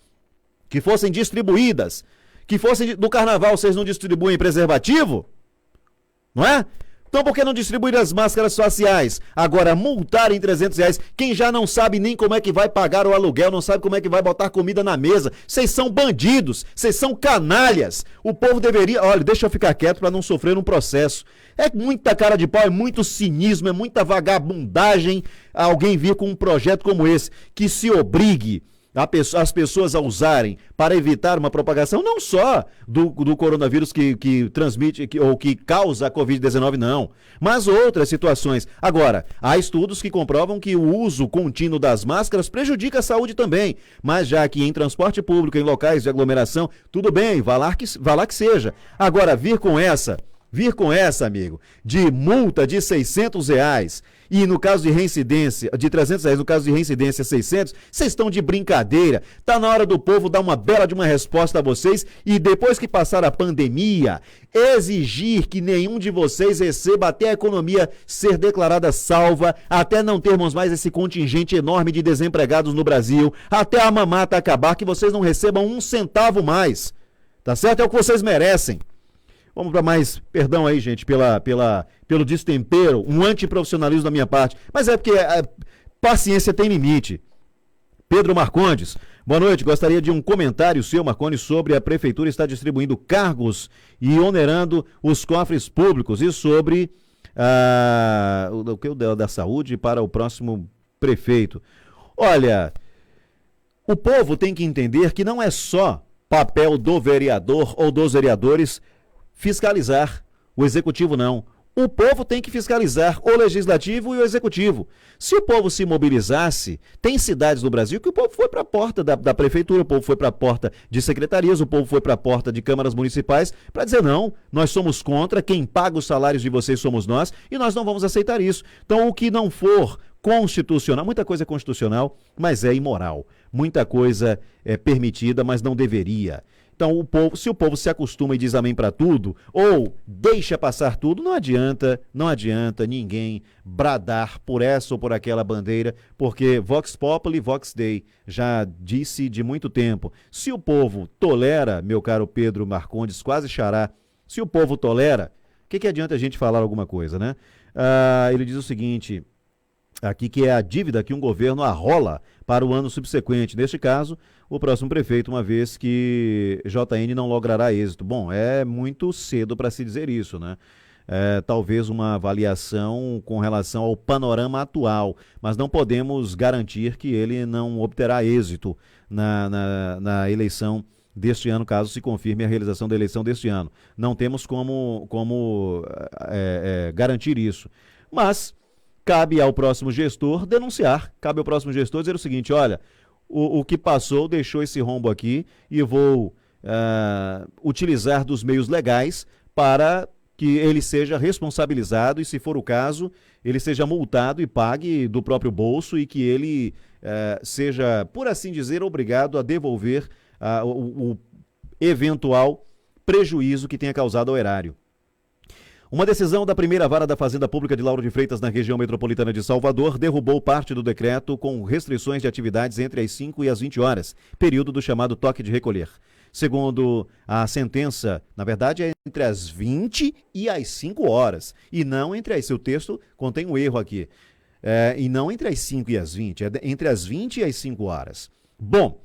que fossem distribuídas, que fossem do carnaval, vocês não distribuem preservativo? Não é? Então por que não distribuir as máscaras faciais? Agora, multar em R$300, quem já não sabe nem como é que vai pagar o aluguel, não sabe como é que vai botar comida na mesa, vocês são bandidos, vocês são canalhas. O povo deveria, olha, deixa eu ficar quieto para não sofrer um processo. É muita cara de pau, é muito cinismo, é muita vagabundagem alguém vir com um projeto como esse, que se obrigue as pessoas a usarem para evitar uma propagação não só do coronavírus que transmite ou que causa a Covid-19, não, mas outras situações. Agora, há estudos que comprovam que o uso contínuo das máscaras prejudica a saúde também, mas já que em transporte público, em locais de aglomeração, tudo bem, vá lá que seja. Agora, vir com essa, amigo, de multa de R$600 e no caso de reincidência, de R$300, no caso de reincidência 600, vocês estão de brincadeira. Tá na hora do povo dar uma bela de uma resposta a vocês e depois que passar a pandemia, exigir que nenhum de vocês receba até a economia ser declarada salva, até não termos mais esse contingente enorme de desempregados no Brasil, até a mamata acabar, que vocês não recebam um centavo mais. Tá certo? É o que vocês merecem. Vamos para mais, perdão aí, gente, pelo destempero, um antiprofissionalismo da minha parte, mas é porque a paciência tem limite. Pedro Marcondes, boa noite, gostaria de um comentário seu, Marcondes, sobre a prefeitura estar distribuindo cargos e onerando os cofres públicos e sobre o da saúde para o próximo prefeito. Olha, o povo tem que entender que não é só papel do vereador ou dos vereadores fiscalizar, o executivo não. O povo tem que fiscalizar o legislativo e o executivo. Se o povo se mobilizasse, tem cidades no Brasil que o povo foi para a porta da prefeitura, o povo foi para a porta de secretarias, o povo foi para a porta de câmaras municipais para dizer não, nós somos contra, quem paga os salários de vocês somos nós e nós não vamos aceitar isso. Então o que não for constitucional, muita coisa é constitucional, mas é imoral. Muita coisa é permitida, mas não deveria. Então, se o povo se acostuma e diz amém para tudo, ou deixa passar tudo, não adianta ninguém bradar por essa ou por aquela bandeira, porque Vox Populi, Vox Dei, já disse de muito tempo. Se o povo tolera, meu caro Pedro Marcondes, quase xará, se o povo tolera, o que adianta a gente falar alguma coisa, né? Ele diz o seguinte, aqui que é a dívida que um governo arrola para o ano subsequente. Neste caso, o próximo prefeito, uma vez que JN não logrará êxito. Bom, é muito cedo para se dizer isso, né? talvez uma avaliação com relação ao panorama atual, mas não podemos garantir que ele não obterá êxito na eleição deste ano, caso se confirme a realização da eleição deste ano. Não temos como garantir isso. Mas cabe ao próximo gestor denunciar, cabe ao próximo gestor dizer o seguinte: olha, o que passou deixou esse rombo aqui e vou utilizar dos meios legais para que ele seja responsabilizado e, se for o caso, ele seja multado e pague do próprio bolso e que ele seja, por assim dizer, obrigado a devolver o eventual prejuízo que tenha causado ao erário. Uma decisão da primeira vara da Fazenda Pública de Lauro de Freitas, na região metropolitana de Salvador, derrubou parte do decreto com restrições de atividades entre as 5 e as 20 horas, período do chamado toque de recolher. Segundo a sentença, na verdade é entre as 20 e as 5 horas, e não entre as... Seu texto contém um erro aqui. E não entre as 5 e as 20, é entre as 20 e as 5 horas. Bom,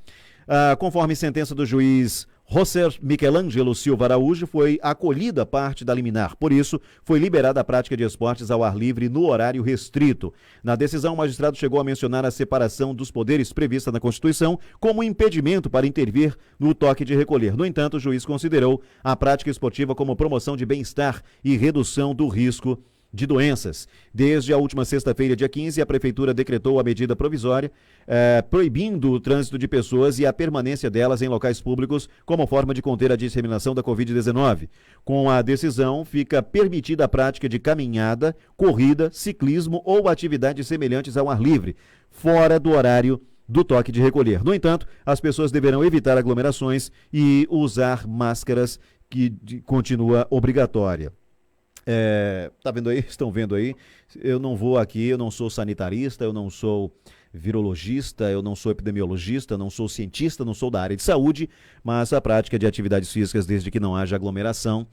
conforme sentença do juiz José Michelangelo Silva Araújo, foi acolhida parte da liminar. Por isso, foi liberada a prática de esportes ao ar livre no horário restrito. Na decisão, o magistrado chegou a mencionar a separação dos poderes prevista na Constituição como impedimento para intervir no toque de recolher. No entanto, o juiz considerou a prática esportiva como promoção de bem-estar e redução do risco de doenças. Desde a última sexta-feira, dia 15, a Prefeitura decretou a medida provisória proibindo o trânsito de pessoas e a permanência delas em locais públicos como forma de conter a disseminação da Covid-19. Com a decisão, fica permitida a prática de caminhada, corrida, ciclismo ou atividades semelhantes ao ar livre, fora do horário do toque de recolher. No entanto, as pessoas deverão evitar aglomerações e usar máscaras, que continua obrigatória. Tá vendo aí? Estão vendo aí? Eu não vou aqui, eu não sou sanitarista, eu não sou virologista, eu não sou epidemiologista, não sou cientista, não sou da área de saúde, mas a prática de atividades físicas, desde que não haja aglomeração,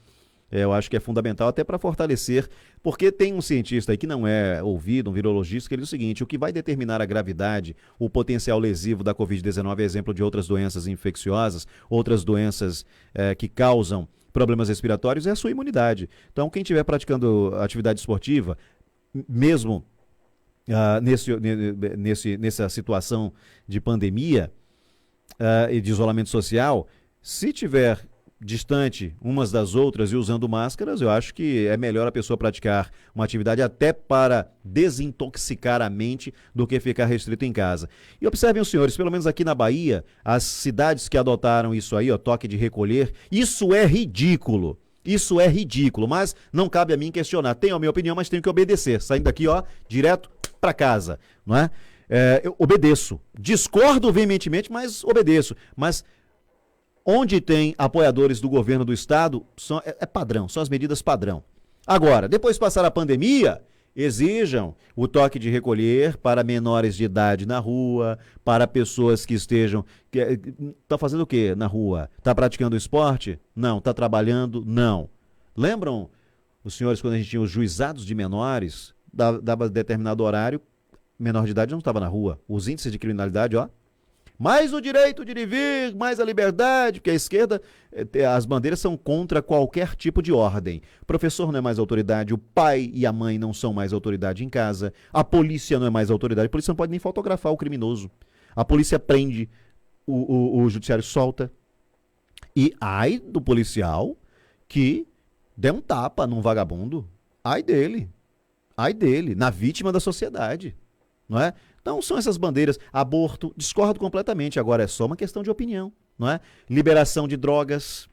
eu acho que é fundamental até para fortalecer, porque tem um cientista aí que não é ouvido, um virologista, que ele diz o seguinte: o que vai determinar a gravidade, o potencial lesivo da Covid-19 é exemplo de outras doenças infecciosas, outras doenças que causam problemas respiratórios, é a sua imunidade. Então, quem estiver praticando atividade esportiva, mesmo nessa situação de pandemia e de isolamento social, se tiver distante umas das outras e usando máscaras, eu acho que é melhor a pessoa praticar uma atividade até para desintoxicar a mente do que ficar restrito em casa. E observem os senhores, pelo menos aqui na Bahia, as cidades que adotaram isso aí, toque de recolher, isso é ridículo. Isso é ridículo, mas não cabe a mim questionar. Tenho a minha opinião, mas tenho que obedecer. Saindo daqui, direto para casa, não é? Eu obedeço. Discordo veementemente, mas obedeço. Mas onde tem apoiadores do governo do estado, é padrão, são as medidas padrão. Agora, depois de passar a pandemia, exijam o toque de recolher para menores de idade na rua, para pessoas que estejam... Tá fazendo o quê na rua? Tá praticando esporte? Não. Tá trabalhando? Não. Lembram os senhores quando a gente tinha os juizados de menores, dava determinado horário, menor de idade não estava na rua. Os índices de criminalidade, mais o direito de ir e vir, mais a liberdade, porque a esquerda, as bandeiras são contra qualquer tipo de ordem. O professor não é mais autoridade, o pai e a mãe não são mais autoridade em casa, a polícia não é mais autoridade, a polícia não pode nem fotografar o criminoso. A polícia prende, o judiciário solta. E ai do policial que der um tapa num vagabundo, ai dele, na vítima da sociedade, não é? Então são essas bandeiras. Aborto, discordo completamente, agora é só uma questão de opinião, não é? Liberação de drogas,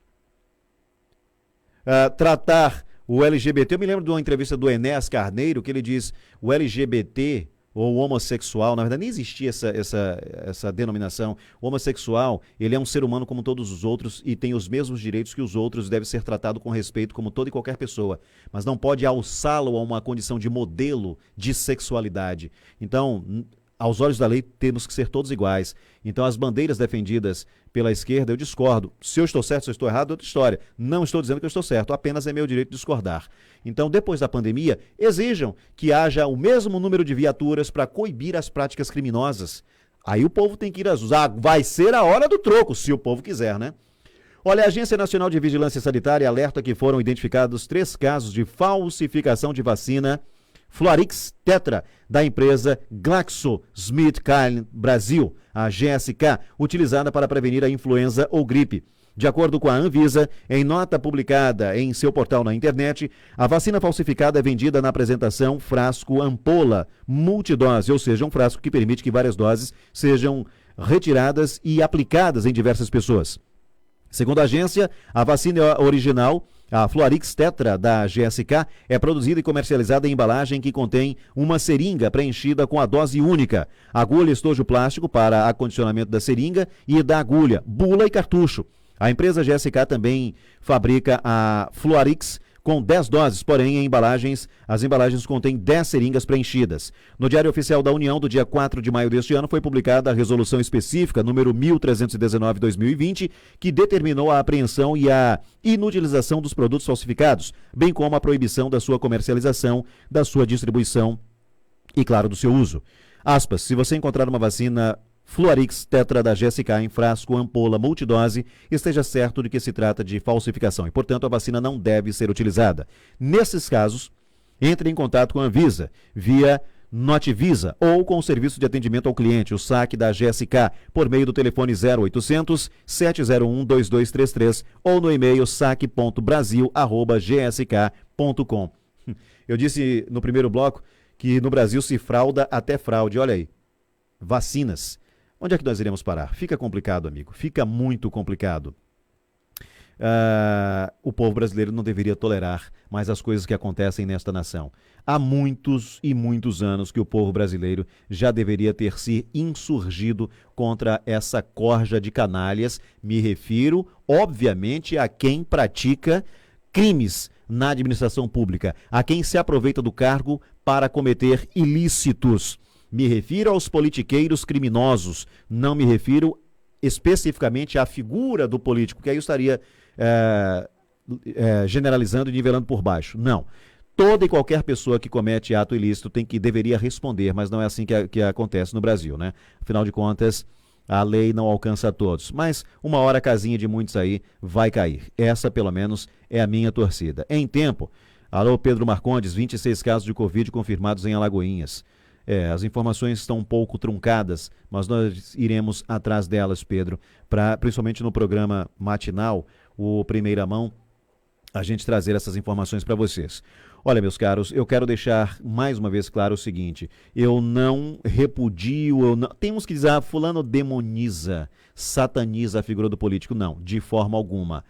tratar o LGBT. Eu me lembro de uma entrevista do Enéas Carneiro que ele diz: o LGBT ou homossexual, na verdade nem existia essa denominação. O homossexual, ele é um ser humano como todos os outros e tem os mesmos direitos que os outros, deve ser tratado com respeito como toda e qualquer pessoa, mas não pode alçá-lo a uma condição de modelo de sexualidade. Então, aos olhos da lei, temos que ser todos iguais. Então, as bandeiras defendidas pela esquerda, eu discordo. Se eu estou certo, se eu estou errado, é outra história. Não estou dizendo que eu estou certo, apenas é meu direito de discordar. Então, depois da pandemia, exijam que haja o mesmo número de viaturas para coibir as práticas criminosas. Aí o povo tem que ir às ruas. Vai ser a hora do troco, se o povo quiser, né? Olha, a Agência Nacional de Vigilância Sanitária alerta que foram identificados 3 casos de falsificação de vacina Fluarix Tetra, da empresa GlaxoSmithKline Brasil, a GSK, utilizada para prevenir a influenza ou gripe. De acordo com a Anvisa, em nota publicada em seu portal na internet, a vacina falsificada é vendida na apresentação frasco-ampola multidose, ou seja, um frasco que permite que várias doses sejam retiradas e aplicadas em diversas pessoas. Segundo a agência, a vacina original, a Fluarix Tetra da GSK, é produzida e comercializada em embalagem que contém uma seringa preenchida com a dose única, agulha e estojo plástico para acondicionamento da seringa e da agulha, bula e cartucho. A empresa GSK também fabrica a Fluarix com 10 doses, porém as embalagens contêm 10 seringas preenchidas. No Diário Oficial da União, do dia 4 de maio deste ano, foi publicada a resolução específica número 1319/2020, que determinou a apreensão e a inutilização dos produtos falsificados, bem como a proibição da sua comercialização, da sua distribuição e, claro, do seu uso. Aspas, se você encontrar uma vacina Fluarix Tetra da GSK em frasco, ampola, multidose, esteja certo de que se trata de falsificação e, portanto, a vacina não deve ser utilizada. Nesses casos, entre em contato com a Anvisa via Notivisa ou com o Serviço de Atendimento ao Cliente, o SAC da GSK, por meio do telefone 0800 701 2233 ou no e-mail sac.brasil@gsk.com. Eu disse no primeiro bloco que no Brasil se frauda até fraude. Olha aí, vacinas. Onde é que nós iremos parar? Fica complicado, amigo. Fica muito complicado. O povo brasileiro não deveria tolerar mais as coisas que acontecem nesta nação. Há muitos e muitos anos que o povo brasileiro já deveria ter se insurgido contra essa corja de canalhas. Me refiro, obviamente, a quem pratica crimes na administração pública, a quem se aproveita do cargo para cometer ilícitos. Me refiro aos politiqueiros criminosos, não me refiro especificamente à figura do político, que aí eu estaria generalizando e nivelando por baixo. Não. Toda e qualquer pessoa que comete ato ilícito deveria responder, mas não é assim que acontece no Brasil, né? Afinal de contas, a lei não alcança a todos. Mas uma hora a casinha de muitos aí vai cair. Essa, pelo menos, é a minha torcida. Em tempo, alô Pedro Marcondes, 26 casos de Covid confirmados em Alagoinhas. As informações estão um pouco truncadas, mas nós iremos atrás delas, Pedro, principalmente no programa matinal, o Primeira Mão, a gente trazer essas informações para vocês. Olha, meus caros, eu quero deixar mais uma vez claro o seguinte, eu não repudio, temos que dizer, fulano demoniza, sataniza a figura do político, não, de forma alguma.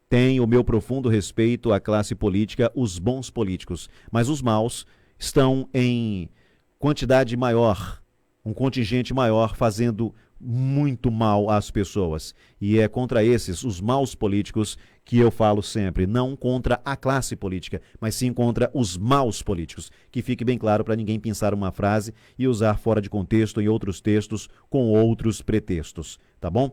Tenho o meu profundo respeito à classe política, os bons políticos, mas os maus estão em quantidade maior, um contingente maior fazendo muito mal às pessoas. E é contra esses, os maus políticos, que eu falo sempre, não contra a classe política, mas sim contra os maus políticos. Que fique bem claro para ninguém pensar uma frase e usar fora de contexto em outros textos com outros pretextos, tá bom?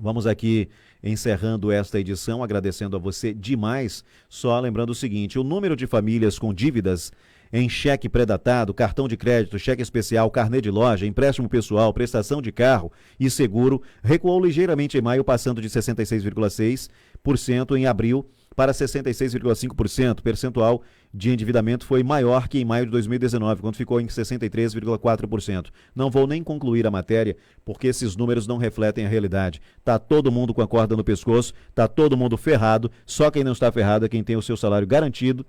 Vamos aqui encerrando esta edição, agradecendo a você demais, só lembrando o seguinte, o número de famílias com dívidas em cheque pré-datado, cartão de crédito, cheque especial, carnê de loja, empréstimo pessoal, prestação de carro e seguro recuou ligeiramente em maio, passando de 66,6% em abril para 66,5%. Percentual de endividamento foi maior que em maio de 2019, quando ficou em 63,4%. Não vou nem concluir a matéria, porque esses números não refletem a realidade. Tá todo mundo com a corda no pescoço, tá todo mundo ferrado, só quem não está ferrado é quem tem o seu salário garantido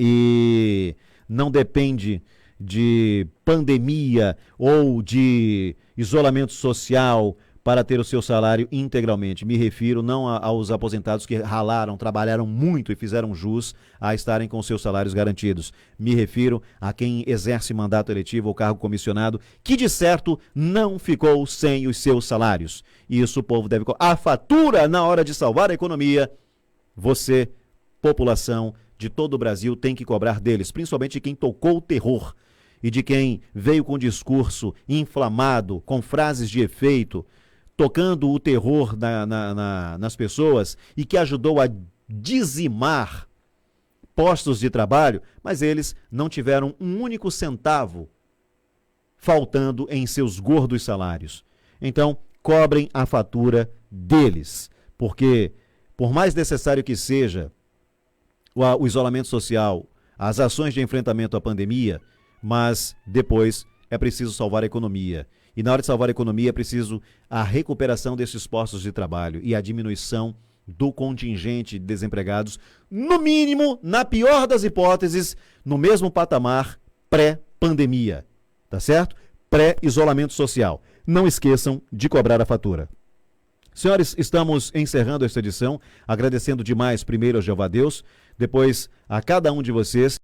e não depende de pandemia ou de isolamento social para ter o seu salário integralmente. Me refiro não aos aposentados que ralaram, trabalharam muito e fizeram jus a estarem com seus salários garantidos. Me refiro a quem exerce mandato eletivo ou cargo comissionado, que de certo não ficou sem os seus salários. E isso o povo deve... A fatura na hora de salvar a economia, você, população de todo o Brasil, tem que cobrar deles, principalmente de quem tocou o terror e de quem veio com discurso inflamado, com frases de efeito, tocando o terror nas pessoas e que ajudou a dizimar postos de trabalho, mas eles não tiveram um único centavo faltando em seus gordos salários. Então, cobrem a fatura deles. porque por mais necessário que seja o isolamento social, as ações de enfrentamento à pandemia, mas depois é preciso salvar a economia. E na hora de salvar a economia é preciso a recuperação desses postos de trabalho e a diminuição do contingente de desempregados, no mínimo, na pior das hipóteses, no mesmo patamar pré-pandemia, tá certo? Pré-isolamento social. Não esqueçam de cobrar a fatura. Senhores, estamos encerrando esta edição, agradecendo demais primeiro a Jeová Deus, depois a cada um de vocês